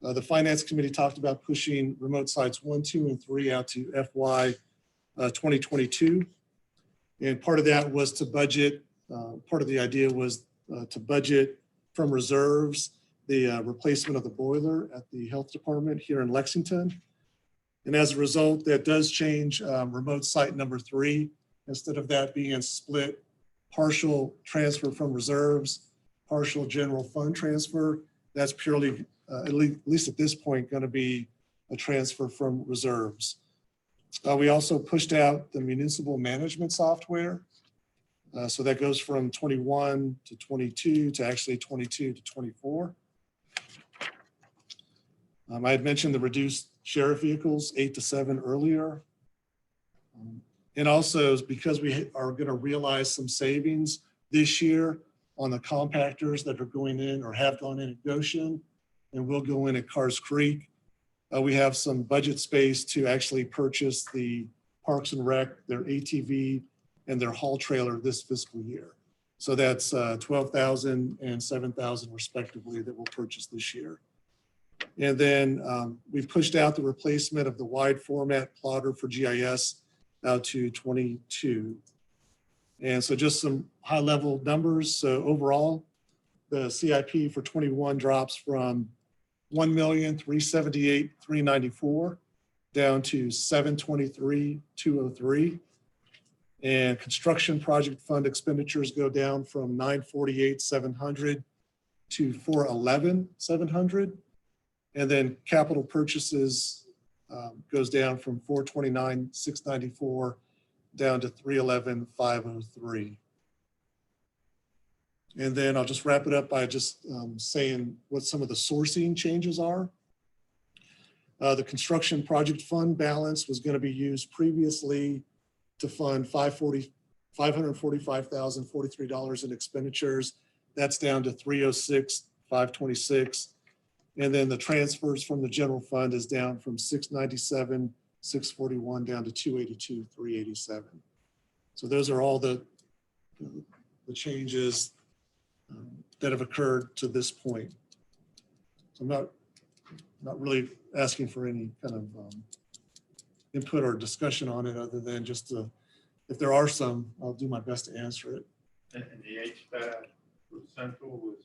the Finance Committee talked about pushing remote sites 1, 2, and 3 out to FY 2022. And part of that was to budget, part of the idea was to budget from reserves the replacement of the boiler at the health department here in Lexington. And as a result, that does change remote site number 3. Instead of that being split, partial transfer from reserves, partial general fund transfer, that's purely, at least at this point, going to be a transfer from reserves. We also pushed out the municipal management software. So that goes from 21 to 22 to actually 22 to 24. I had mentioned the reduced sheriff vehicles 8 to 7 earlier. And also because we are going to realize some savings this year on the compactors that are going in or have gone in at Goshen and will go in at Carrs Creek. We have some budget space to actually purchase the Parks and Rec, their ATV and their haul trailer this fiscal year. So that's $12,000 and $7,000 respectively that we'll purchase this year. And then we've pushed out the replacement of the wide format plotter for GIS out to 22. And so just some high level numbers. So overall, the CIP for 21 drops from 1,378,394 down to 723,203. And construction project fund expenditures go down from 948,700 to 411,700. And then capital purchases goes down from 429,694 down to 311,503. And then I'll just wrap it up by just saying what some of the sourcing changes are. The construction project fund balance was going to be used previously to fund $545,043 in expenditures. That's down to 306,526. And then the transfers from the general fund is down from 697,641 down to 282,387. So those are all the changes that have occurred to this point. So I'm not really asking for any kind of input or discussion on it other than just to, if there are some, I'll do my best to answer it. And the HVAC for Central was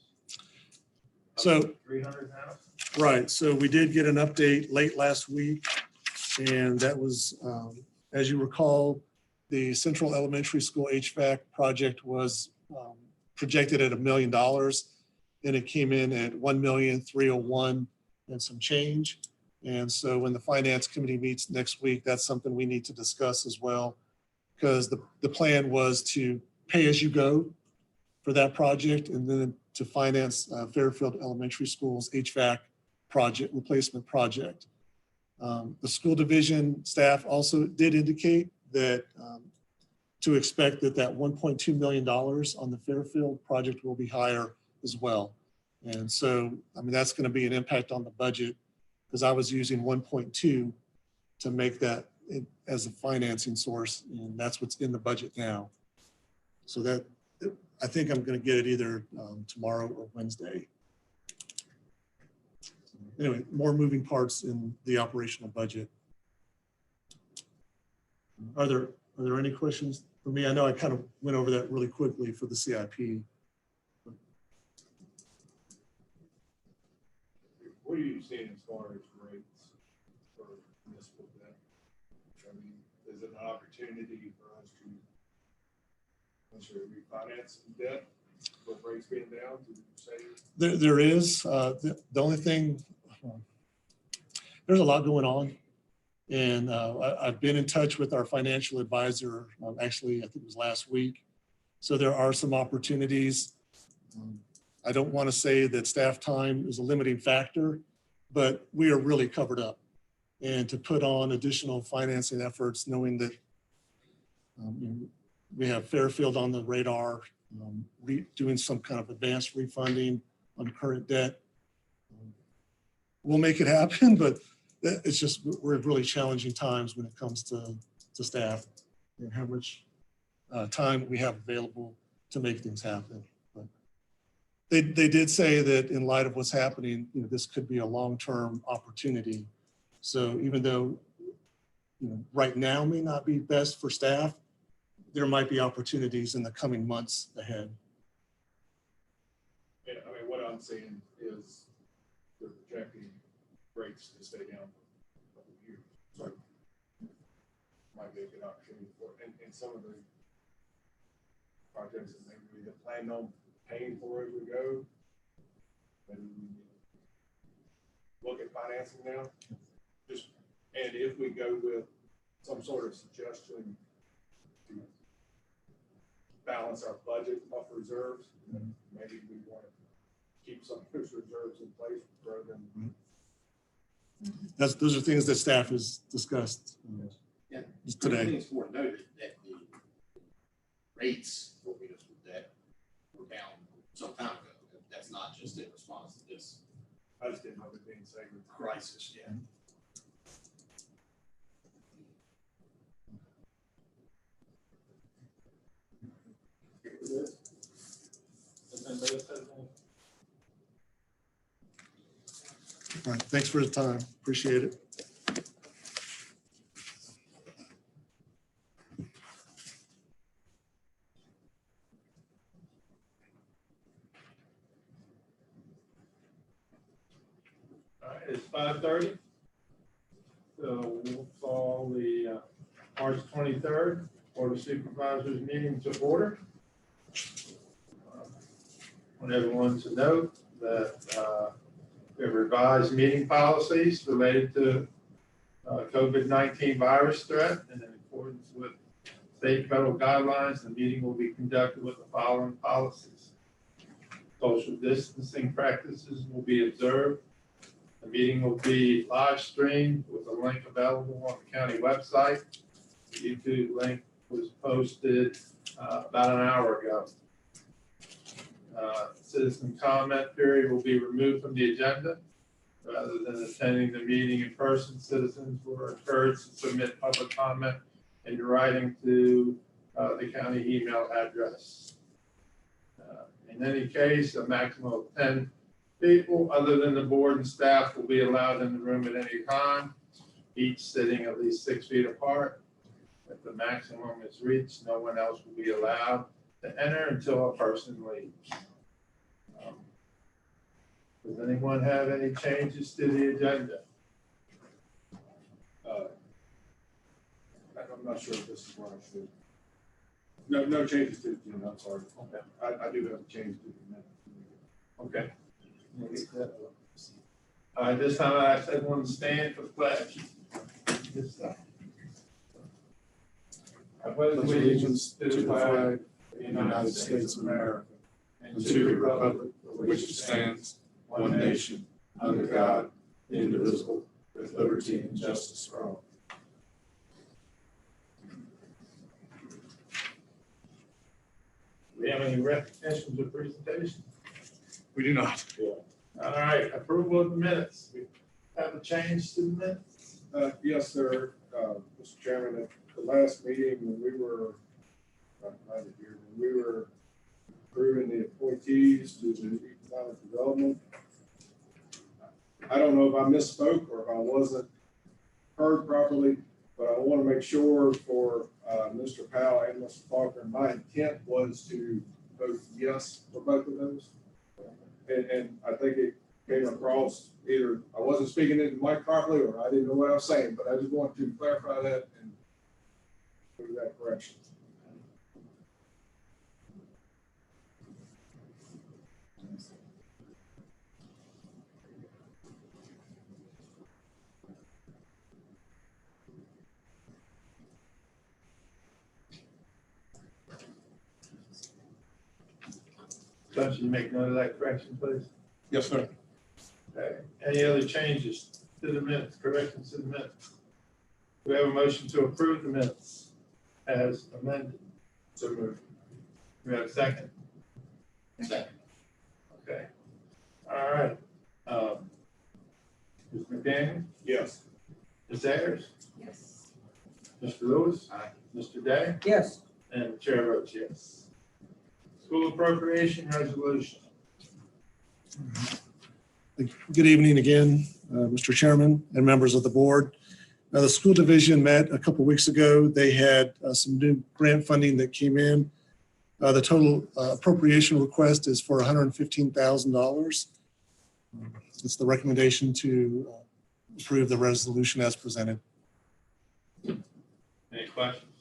So 300 now? right, so we did get an update late last week, and that was, as you recall, the Central Elementary School HVAC project was projected at $1 million, and it came in at 1,301,000 and some change. And so when the Finance Committee meets next week, that's something we need to discuss as well, because the plan was to pay as you go for that project, and then to finance Fairfield Elementary School's HVAC project, replacement project. The school division staff also did indicate that to expect that that $1.2 million on the Fairfield project will be higher as well. And so, I mean, that's going to be an impact on the budget because I was using 1.2 to make that as a financing source, and that's what's in the budget now. So that, I think I'm going to get it either tomorrow or Wednesday. Anyway, more moving parts in the operational budget. Are there any questions for me? I know I kind of went over that really quickly for the CIP. What are you seeing as far as rates for municipal debt? I mean, is it an opportunity for us to, once we refinance some debt with rates being down to save? There is, the only thing, there's a lot going on. And I've been in touch with our financial advisor, actually, I think it was last week. So there are some opportunities. I don't want to say that staff time is a limiting factor, but we are really covered up. And to put on additional financing efforts, knowing that we have Fairfield on the radar, doing some kind of advanced refunding on current debt. We'll make it happen, but it's just, we're at really challenging times when it comes to staff and how much time we have available to make things happen. But they did say that in light of what's happening, this could be a long-term opportunity. So even though, right now may not be best for staff, there might be opportunities in the coming months ahead. Yeah, I mean, what I'm saying is they're projecting rates to stay down for a couple of years. So might be a good opportunity for, and some of the projects that maybe we had planned on paying for as we go. And look at financing now. Just, and if we go with some sort of suggestion to balance our budget off reserves, maybe we want to keep some of those reserves in place rather than. Those are things that staff has discussed Yeah. I today. think it's important to note that the rates for municipal debt were down some time ago. That's not just in response to this I just didn't know it being sacred. crisis yet. All right, thanks for the time. Appreciate it. All right, it's 5:30. So we'll call the March 23rd Board of Supervisors meeting to order. I want everyone to note that we have revised meeting policies related to COVID-19 virus threat, and in accordance with state and federal guidelines, the meeting will be conducted with the following policies. Social distancing practices will be observed. The meeting will be live streamed with a link available on the county website. The YouTube link was posted about an hour ago. Citizen comment period will be removed from the agenda. Rather than attending the meeting in person, citizens were encouraged to submit public comment in writing to the county email address. In any case, a maximum of 10 people other than the board and staff will be allowed in the room at any time, each sitting at least 6 feet apart. If the maximum is reached, no one else will be allowed to enter until a person leaves. Does anyone have any changes to the agenda? I'm not sure if this is what I should. No changes to the agenda, I'm sorry. Okay. I do have a change to the minute. Okay. This time I ask everyone to stand for the pledge. I pledge allegiance to the flag of the United States of America and to the republic for which it stands, one nation, under God, indivisible, with liberty and justice for all. have any recognitions or presentations? We do not. All right, approval of the minutes. We have a change to the minutes. Yes, sir. Mr. Chairman, at the last meeting, when we were, approving the appointees to the economic development, I don't know if I misspoke or if I wasn't heard properly, but I want to make sure for Mr. Powell and Mr. Faulkner, my intent was to vote yes for both of those. And I think it came across either I wasn't speaking into the mic properly or I didn't know what I was saying, but I just wanted to clarify that and do that correction. Don't you make note of that correction, please? Yes, sir. Okay. Any other changes to the minutes, corrections to the minutes? Do we have a motion to approve the minutes as amended? So moved. Do we have a second? Second. Okay. All right. Mr. McDaniel? Yes. Ms. Ayers? Yes. Mr. Lewis? Aye. Mr. Day? yes, And the chair votes yes. School appropriation resolution. Good evening again, Mr. Chairman and members of the board. The school division met a couple weeks ago. They had some new grant funding that came in. The total appropriation request is for $115,000. It's the recommendation to approve the resolution as presented. Any questions?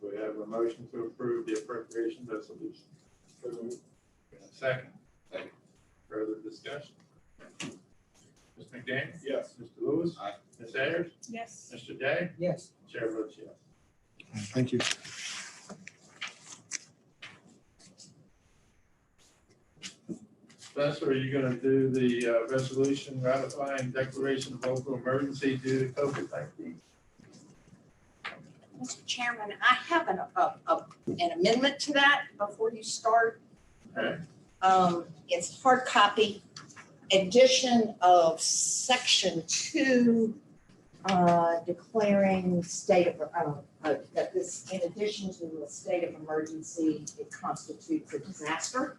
We have a motion to approve the appropriation resolution. Second. Second. Further discussion? Ms. McDaniel? Yes. Mr. Lewis? Aye. Ms. Ayers? Yes. Mr. Day? yes. Chair votes yes. Thank you. Spencer, are you gonna do the resolution ratifying declaration of local emergency due to COVID-19? Mr. Chairman, I have an amendment to that before you start. Okay. It's hard copy, addition of section 2, declaring state of, that this, in addition to a state of emergency, it constitutes a disaster,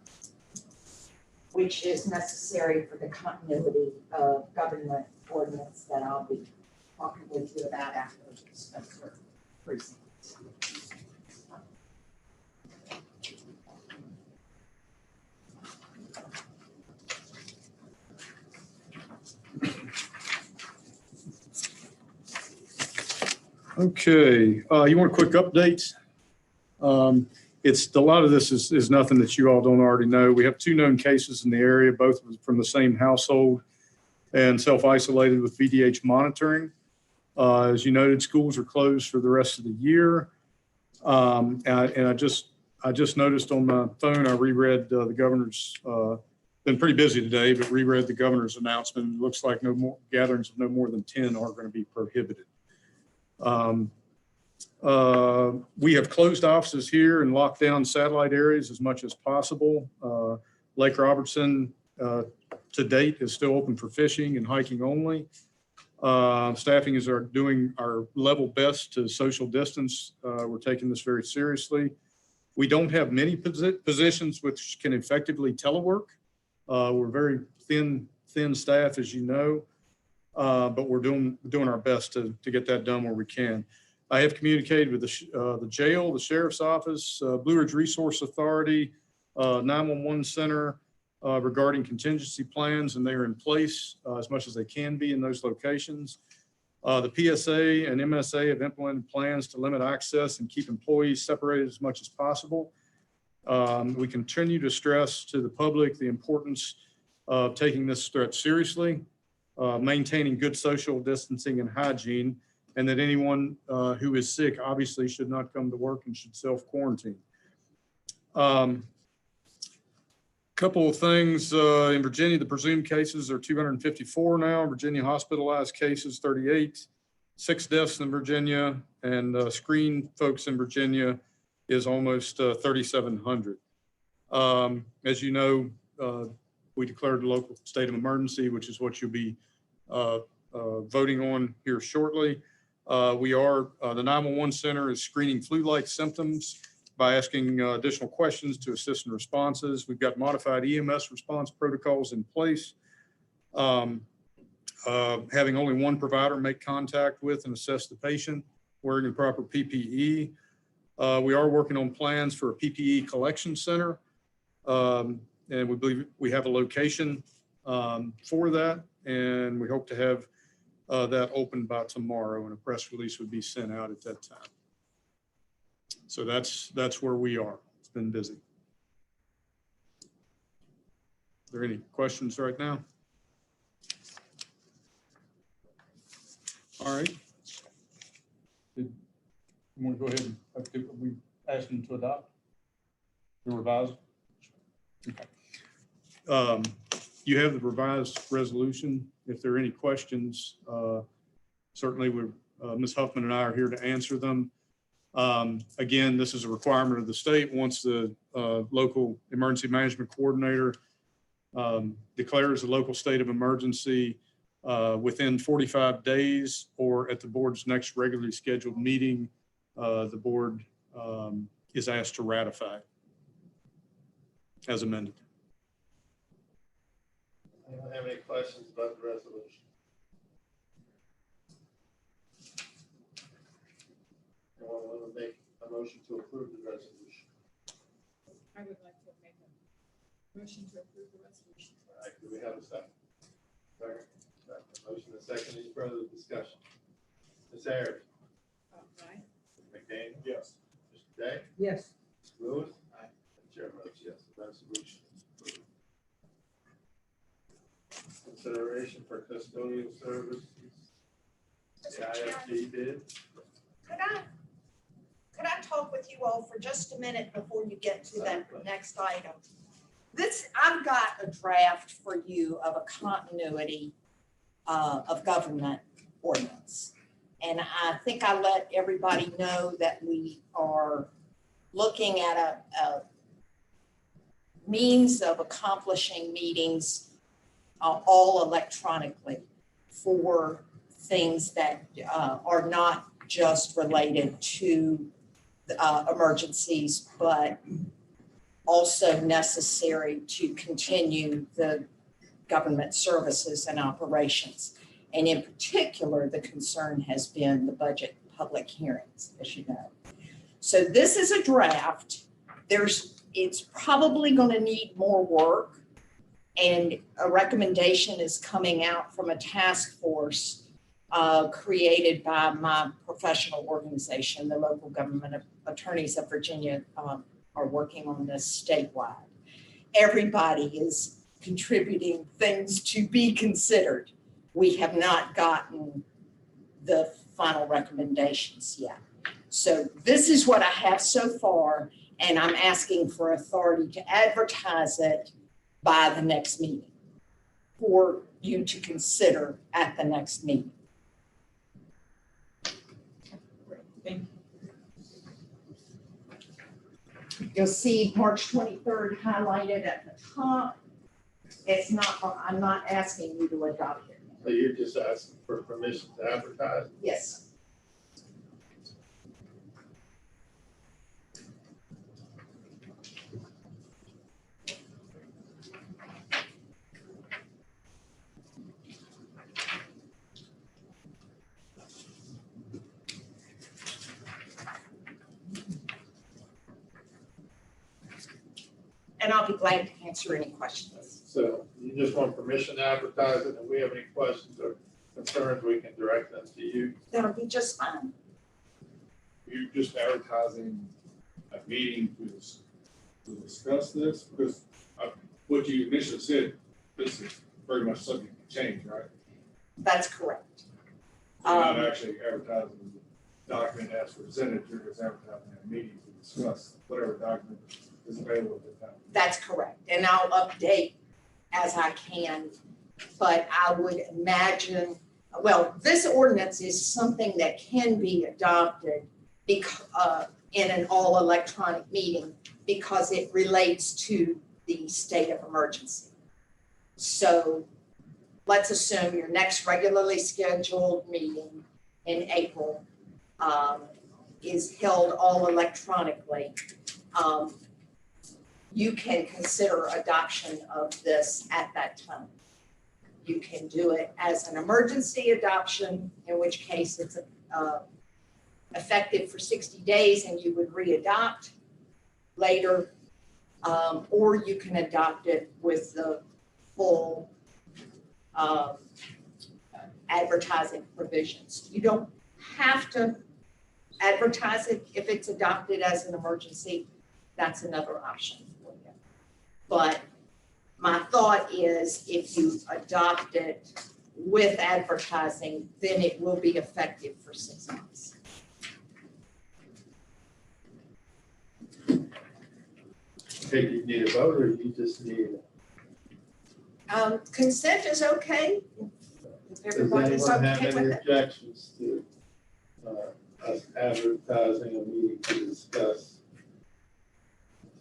which is necessary for the continuity of government ordinance that I'll be talking with you about after Spencer presents. Okay, you want a quick update? A lot of this is nothing that you all don't already know. We have 2 known cases in the area, both from the same household and self-isolated with VDH monitoring. As you noted, schools are closed for the rest of the year. And I just noticed on my phone, I reread the governor's, been pretty busy today, but reread the governor's announcement. It looks like no more gatherings of no more than 10 are going to be prohibited. We have closed offices here and locked down satellite areas as much as possible. Lake Robertson, to date, is still open for fishing and hiking only. Staffing is doing our level best to social distance. We're taking this very seriously. We don't have many positions which can effectively telework. We're very thin staff, as you know, but we're doing our best to get that done where we can. I have communicated with the jail, the sheriff's office, Blue Ridge Resource Authority, 911 center regarding contingency plans, and they are in place as much as they can be in those locations. The PSA and MSA have implemented plans to limit access and keep employees separated as much as possible. We continue to stress to the public the importance of taking this threat seriously, maintaining good social distancing and hygiene, and that anyone who is sick obviously should not come to work and should self-quarantine. Couple of things in Virginia, the presumed cases are 254 now. Virginia hospitalized cases, 38. 6 deaths in Virginia, and screen folks in Virginia is almost 3,700. As you know, we declared a local state of emergency, which is what you'll be voting on here shortly. The 911 center is screening flu-like symptoms by asking additional questions to assist in responses. We've got modified EMS response protocols in place. Having only one provider make contact with and assess the patient, wearing the proper PPE. We are working on plans for a PPE collection center. And we believe we have a location for that. And we hope to have that open by tomorrow, and a press release would be sent out at that time. So that's where we are. It's been busy. Are there any questions right now? All right. You want to go ahead and we asked them to adopt the revised? Okay. You have the revised resolution. If there are any questions, certainly Ms. Huffman and I are here to answer them. Again, this is a requirement of the state. Once the local emergency management coordinator declares a local state of emergency within 45 days or at the board's next regularly scheduled meeting, the board is asked to ratify as amended. Anyone have any questions about the resolution? Anyone want to make a motion to approve the resolution? I would like to make a motion to approve the resolution. All right, do we have a second? Second. Motion and second. Any further discussion? Ms. Harris? Aye. Mr. McDaniel? Yes. Mr. Day? Yes. Mr. Lewis? Aye. And Chair votes yes. The resolution is approved. Consideration for custodial services. The IFG bid. Could I talk with you all for just a minute before you get to that next item? I've got a draft for you of a continuity of government ordinance. And I think I let everybody know that we are looking at a means of accomplishing meetings all electronically for things that are not just related to emergencies, but also necessary to continue the government services and operations. And in particular, the concern has been the budget public hearings, as you know. So this is a draft. It's probably going to need more work. And a recommendation is coming out from a task force created by my professional organization. The local government attorneys of Virginia are working on this statewide. Everybody is contributing things to be considered. We have not gotten the final recommendations yet. So this is what I have so far, and I'm asking for authority to advertise it by the next meeting for you to consider at the next meeting. Thank you. You'll see March 23rd highlighted at the top. I'm not asking you to adopt it. So you're just asking for permission to advertise? Yes. And I'll be glad to answer any questions. So you just want permission to advertise it, and we have any questions or concerns, we can direct them to you. That'll be just fine. You're just advertising a meeting to discuss this, because what you initially said, this is very much subject to change, right? That's correct. You're not actually advertising the document as presented, you're just advertising a meeting to discuss whatever document is available at the time. That's correct. And I'll update as I can, but I would imagine well, this ordinance is something that can be adopted in an all electronic meeting because it relates to the state of emergency. So let's assume your next regularly scheduled meeting in April is held all electronically. You can consider adoption of this at that time. You can do it as an emergency adoption, in which case it's effective for 60 days and you would re-adopt later, or you can adopt it with the full advertising provisions. You don't have to advertise it if it's adopted as an emergency. That's another option for you. But my thought is if you adopt it with advertising, then it will be effective for 6 months. Okay, do you need a vote or you just need? Consent is okay. If Does everybody's anyone have okay any with it. objections to us advertising a meeting to discuss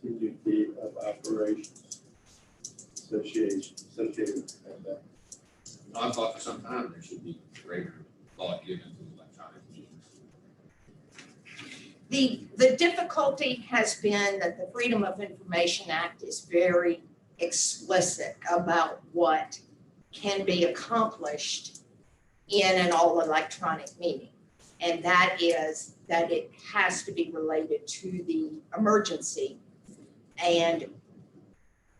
continuity of operations associated with that? I thought for some time there should be greater thought given to electronic meetings. The difficulty has been that the Freedom of Information Act is very explicit about what can be accomplished in an all electronic meeting. And that is that it has to be related to the emergency. And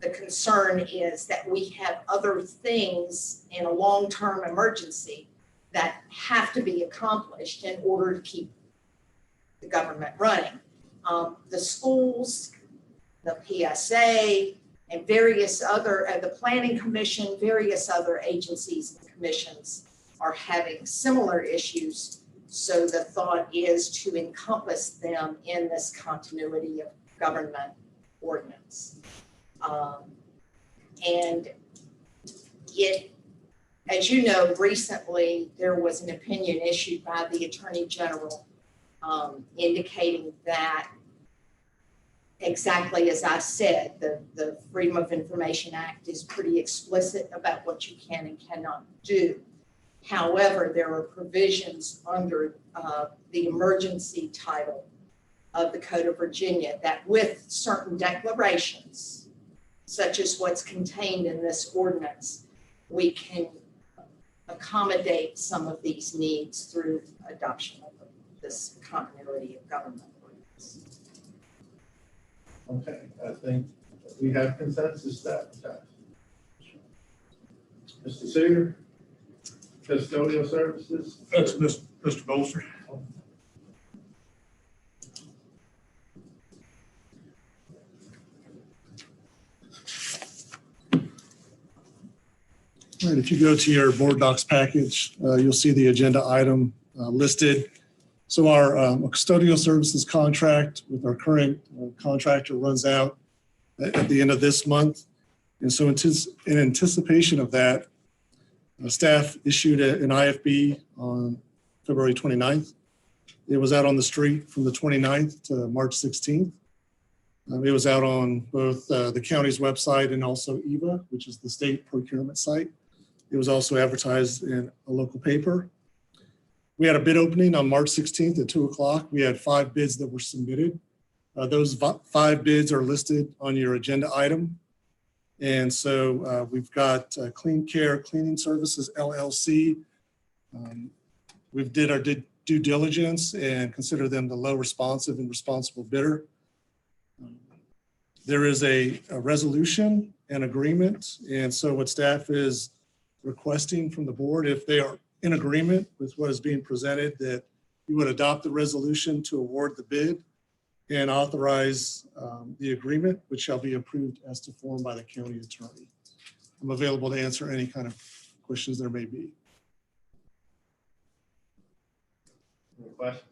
the concern is that we have other things in a long-term emergency that have to be accomplished in order to keep the government running. The schools, the PSA, and various other, the Planning Commission, various other agencies and commissions are having similar issues. So the thought is to encompass them in this continuity of government ordinance. And it, as you know, recently there was an opinion issued by the Attorney General indicating that exactly as I said, the Freedom of Information Act is pretty explicit about what you can and cannot do. However, there are provisions under the emergency title of the Code of Virginia that with certain declarations, such as what's contained in this ordinance, we can accommodate some of these needs through adoption of this continuity of government ordinance. Okay, I think we have consensus that. Mr. Seeger, custodial services? That's Mr. Bolster. All right, if you go to your board docs package, you'll see the agenda item listed. So our custodial services contract with our current contractor runs out at the end of this month. And so in anticipation of that, staff issued an IFB on February 29th. It was out on the street from the 29th to March 16th. It was out on both the county's website and also EVA, which is the state procurement site. It was also advertised in a local paper. We had a bid opening on March 16th at 2 o'clock. We had 5 bids that were submitted. Those 5 bids are listed on your agenda item. And so we've got Clean Care Cleaning Services, LLC. We did our due diligence and consider them the low responsive and responsible bidder. There is a resolution and agreement. And so what staff is requesting from the board, if they are in agreement with what is being presented, that you would adopt the resolution to award the bid and authorize the agreement, which shall be approved as to form by the county attorney. I'm available to answer any kind of questions there may be. Any questions?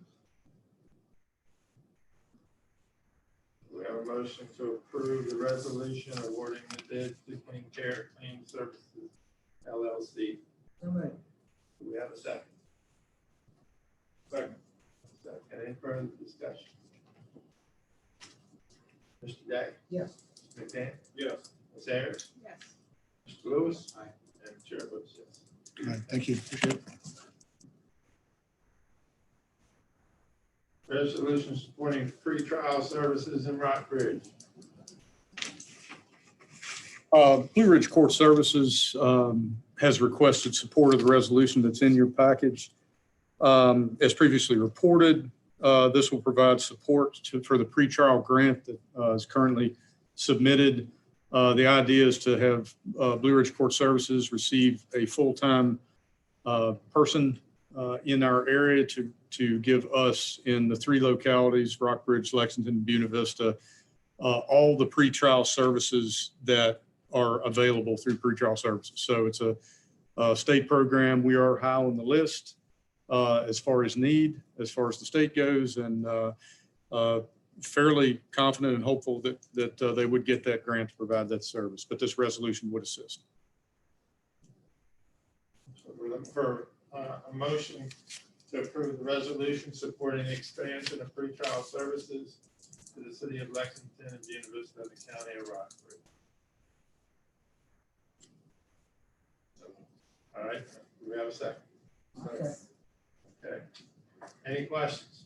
We have a motion to approve the resolution awarding the bid to Clean Care Cleaning Services, LLC. Do we have have a second? Second. Second, any further discussion? Mr. Day? Yes. Mr. McDaniel? Yes. Ms. Harris? Yes. Mr. Lewis? Aye. And the chair votes yes. All right, thank you. Appreciate it. Resolution supporting pretrial services in Rockbridge. Blue Ridge Court Services has requested support of the resolution that's in your package. As previously reported, this will provide support for the pretrial grant that is currently submitted. The idea is to have Blue Ridge Court Services receive a full-time person in our area to give us in the 3 localities, Rockbridge, Lexington, and Buena Vista, all the pretrial services that are available through pretrial services. So it's a state program. We are high on the list as far as need, as far as the state goes, and fairly confident and hopeful that they would get that grant to provide that service. But this resolution would assist. So we're looking for a motion to approve the resolution supporting the expansion of pretrial services to the city of Lexington and Buena Vista, the county of Rockford. All right, do we have a second? Okay. Any questions?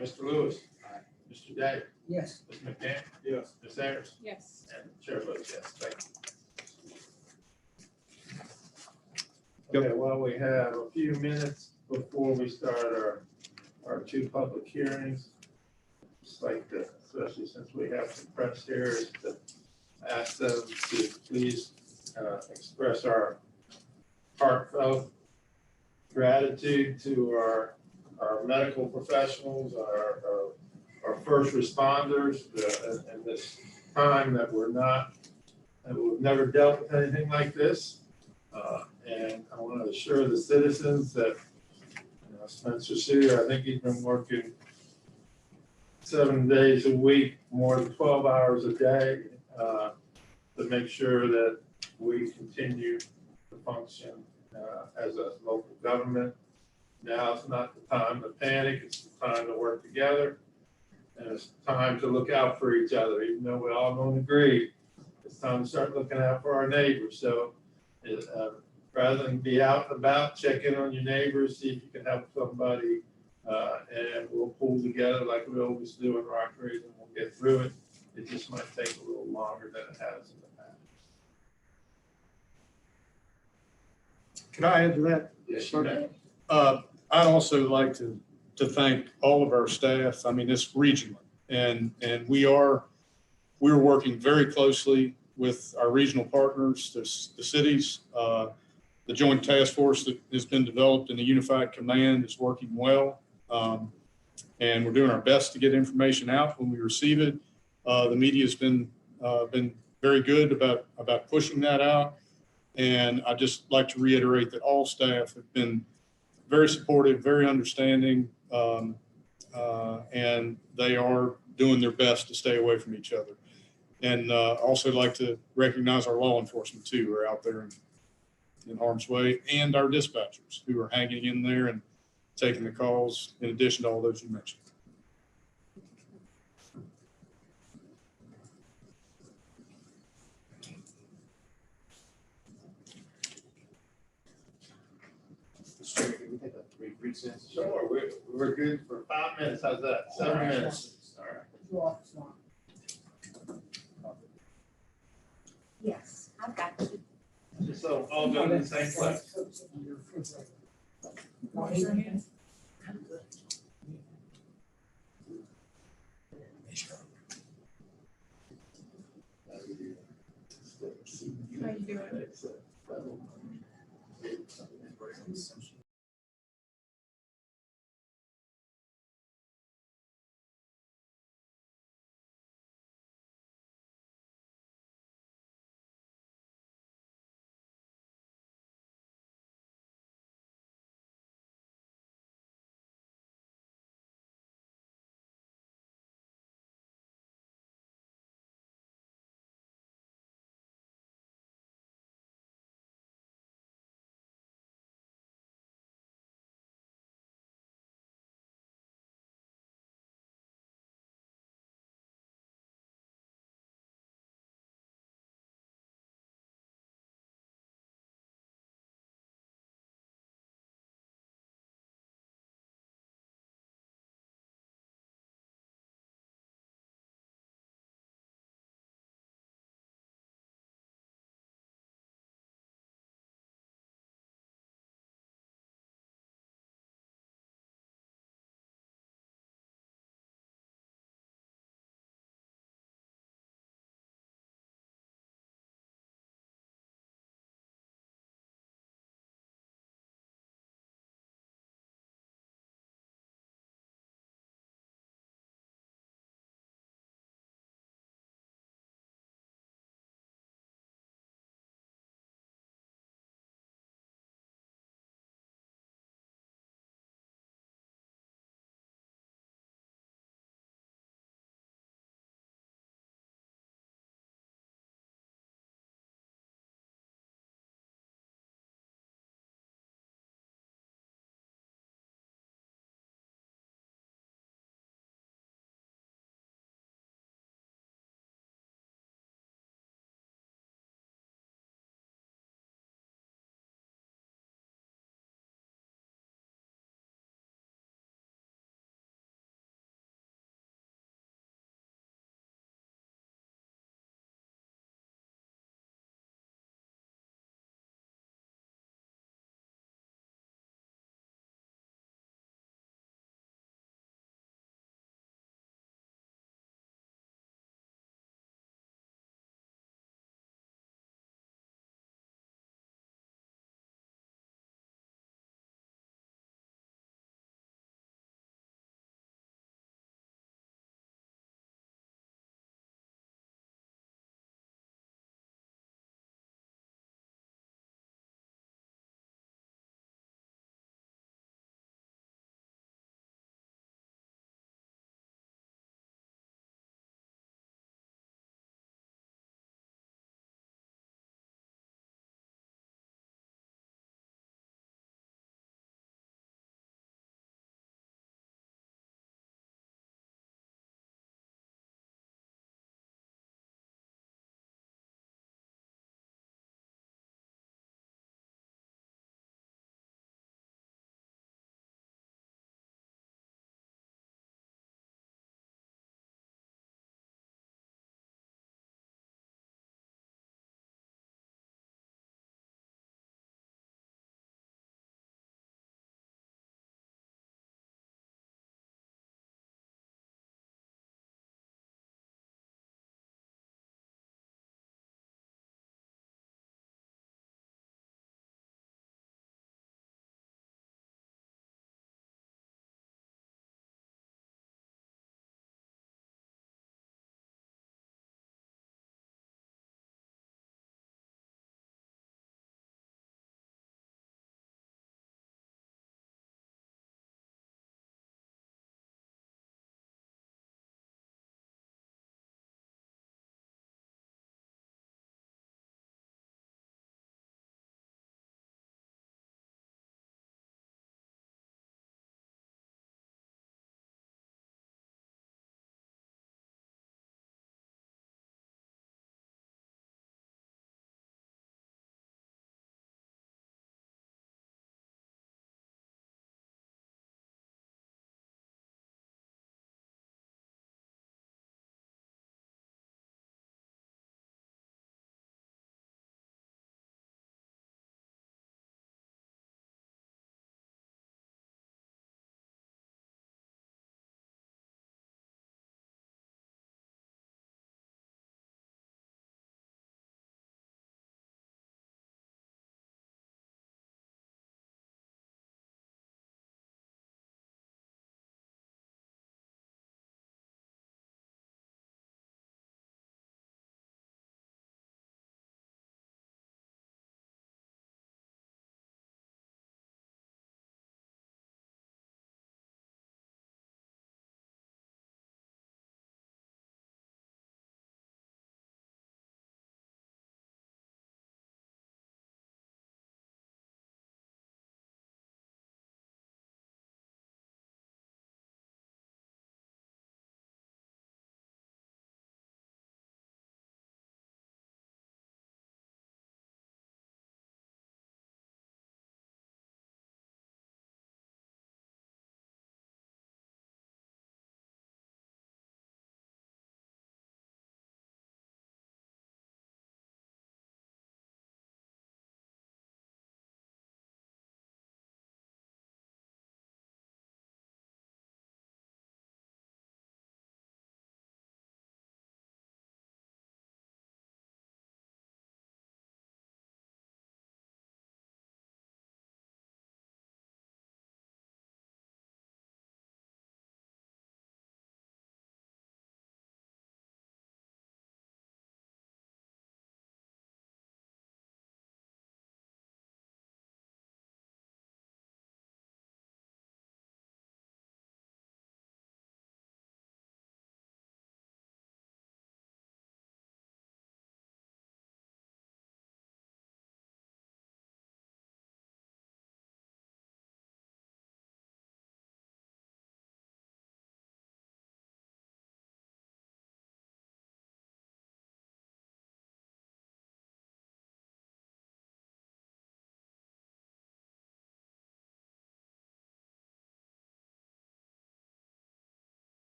Mr. Lewis? Aye. Mr. Day? Yes. Ms. McCann? Yes. Ms. Harris? Yes. And the chair votes yes. Thank you. Okay, well, we have a few minutes before we start our 2 public hearings. Just like to, especially since we have some press here, is to ask them to please express our heartfelt gratitude to our medical professionals, our first responders, in this time that we've never dealt with anything like this. And I want to assure the citizens that Spencer Sear, I think he's been working 7 days a week, more than 12 hours a day, to make sure that we continue to function as a local government. Now is not the time to panic, it's the time to work together, and it's time to look out for each other, even though we all don't agree. It's time to start looking out for our neighbors. So rather than be out and about, check in on your neighbors, see if you can help somebody, and we'll pull together like we always do in Rockbridge, and we'll get through it. It just might take a little longer than it has in the past. Could I add to that? Yes, you may. I'd also like to thank all of our staff. I mean, it's regional, and we're working very closely with our regional partners, the cities. The joint task force that has been developed in the unified command is working well. And we're doing our best to get information out when we receive it. The media has been very good about pushing that out. And I'd just like to reiterate that all staff have been very supportive, very understanding, and they are doing their best to stay away from each other. And also like to recognize our law enforcement too, who are out there in harm's way, and our dispatchers who are hanging in there and taking the calls, in addition to all those you mentioned. Can we take a brief recess? Sure, we're good for 5 minutes. How's that? 7 minutes. All right. Yes, I've got to. Just so all go in the same place. Wash your hands. I'm good. How you doing?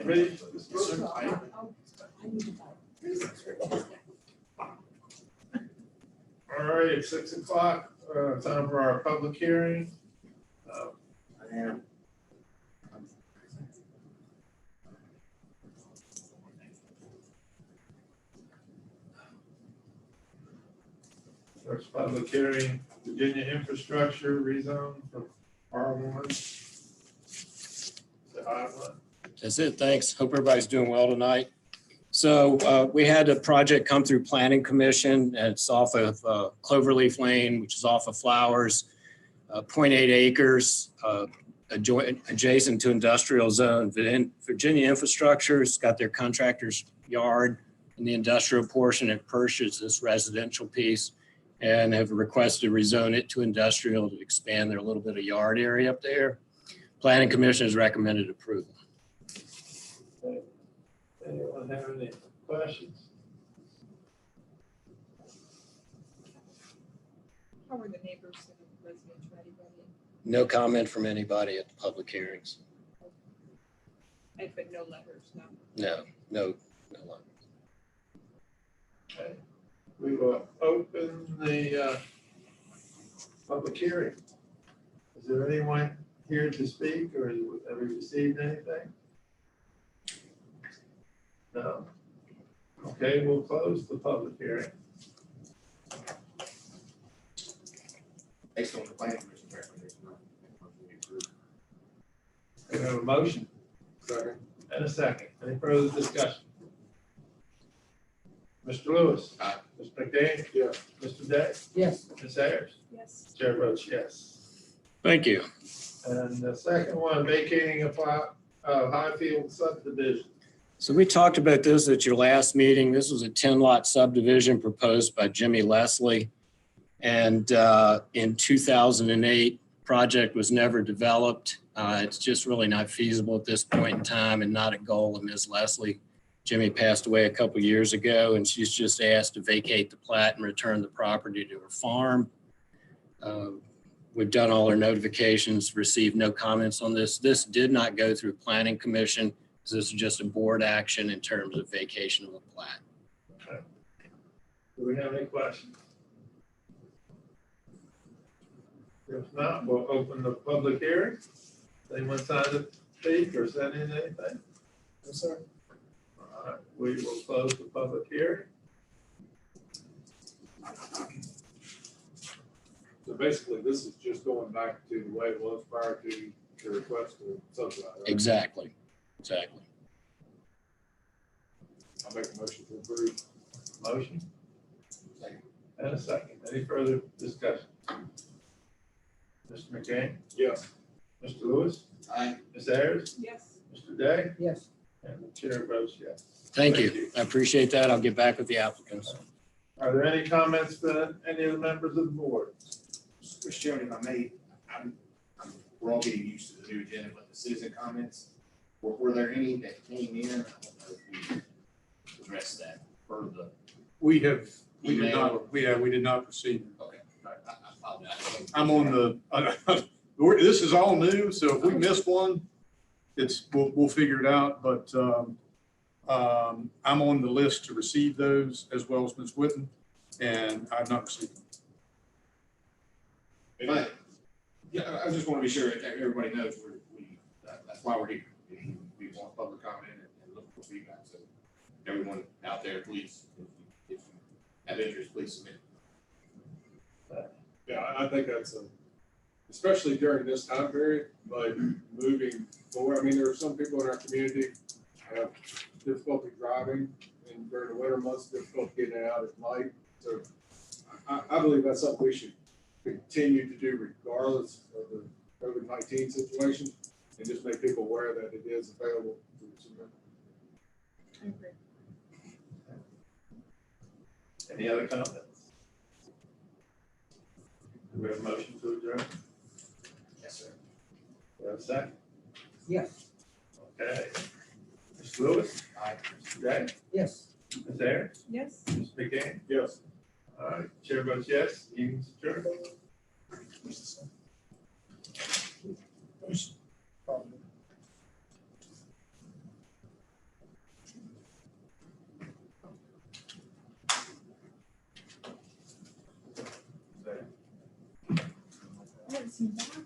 Ready for this Yes, vote? sir. All right, it's 6 o'clock, time for our public hearing. First public hearing, Virginia infrastructure rezone from R1 to I1. That's it. Thanks. Hope everybody's doing well tonight. So we had a project come through Planning Commission. It's off of Cloverleaf Lane, which is off of Flowers, 0.8 acres, adjacent to industrial zone. Virginia Infrastructure's got their contractor's yard in the industrial portion. It purchased this residential piece and have requested to rezone it to industrial to expand their little bit of yard area up there. Planning Commission has recommended approval. Anyone have any questions? How were the neighbors and residents, anybody? No comment from anybody at the public hearings. But no letters, no. No. Okay. We will open the public hearing. Is there anyone here to speak or have we received anything? No. Okay, we'll close the public hearing. Based on the planning commission recommendation. We approve. We have a motion Second. and a second. Any further discussion? Mr. Lewis. Aye. Mr. McDaniel. Yes. Mr. Day. Yes. Ms. Ayers. Yes. Chair votes yes. Thank you. And the second one, vacating a plot of Highfield subdivision. So we talked about this at your last meeting. This was a 10-lot subdivision proposed by Jimmy Leslie. And in 2008, project was never developed. It's just really not feasible at this point in time and not a goal of Ms. Leslie. Jimmy passed away a couple years ago, and she's just asked to vacate the plat and return the property to her farm. We've done all our notifications, received no comments on this. This did not go through Planning Commission. This is just a board action in terms of vacation of a plat. Do we have any questions? If not, we'll open the public hearing. Anyone sign to speak or send in anything? Yes, sir. All right, we will close the public hearing. So basically, this is just going back to the way it was prior to the request to subdivide. Right? Exactly. I'll make a motion to approve. Motion Second. and a second. Any further discussion? Mr. McCain? Yes. Mr. Lewis? Aye. Ms. Ayers? Yes. Mr. Day? Yes. And the chair votes yes. Thank you. I appreciate that. I'll get back with the applicants. Are there any comments from any of the members of the board? Mr. Chairman, if I may, we're all getting used to the new agenda, but the citizen comments, were there any that came in? I don't know if we addressed that per the, We did Email. not, we did not proceed. okay, I apologize. I'm on the, this is all new, so if we miss one, we'll figure it out, but I'm on the list to receive those as well as Ms. Whitten, and I've not received them. But, yeah, I just want to be sure that everybody knows that's why we're here. We want public comment and look for feedback, so everyone out there, please, if you have interest, please submit. Yeah, I think that's especially during this time period, but moving forward, I mean, there are some people in our community have difficulty driving and during the winter months, difficulty getting out at night. So I believe that's something we should continue to do regardless of the COVID-19 situation and just make people aware that it is available to submit. I agree. Any other comments? Do we have a motion to adjourn? Yes, sir. Do we have a second? Yes. Okay. Mr. Lewis? Aye. Mr. Day? Yes. Ms. Ayers? Yes. Mr. McCain? Yes. All right, chair votes yes, meeting's adjourned. bouncing back.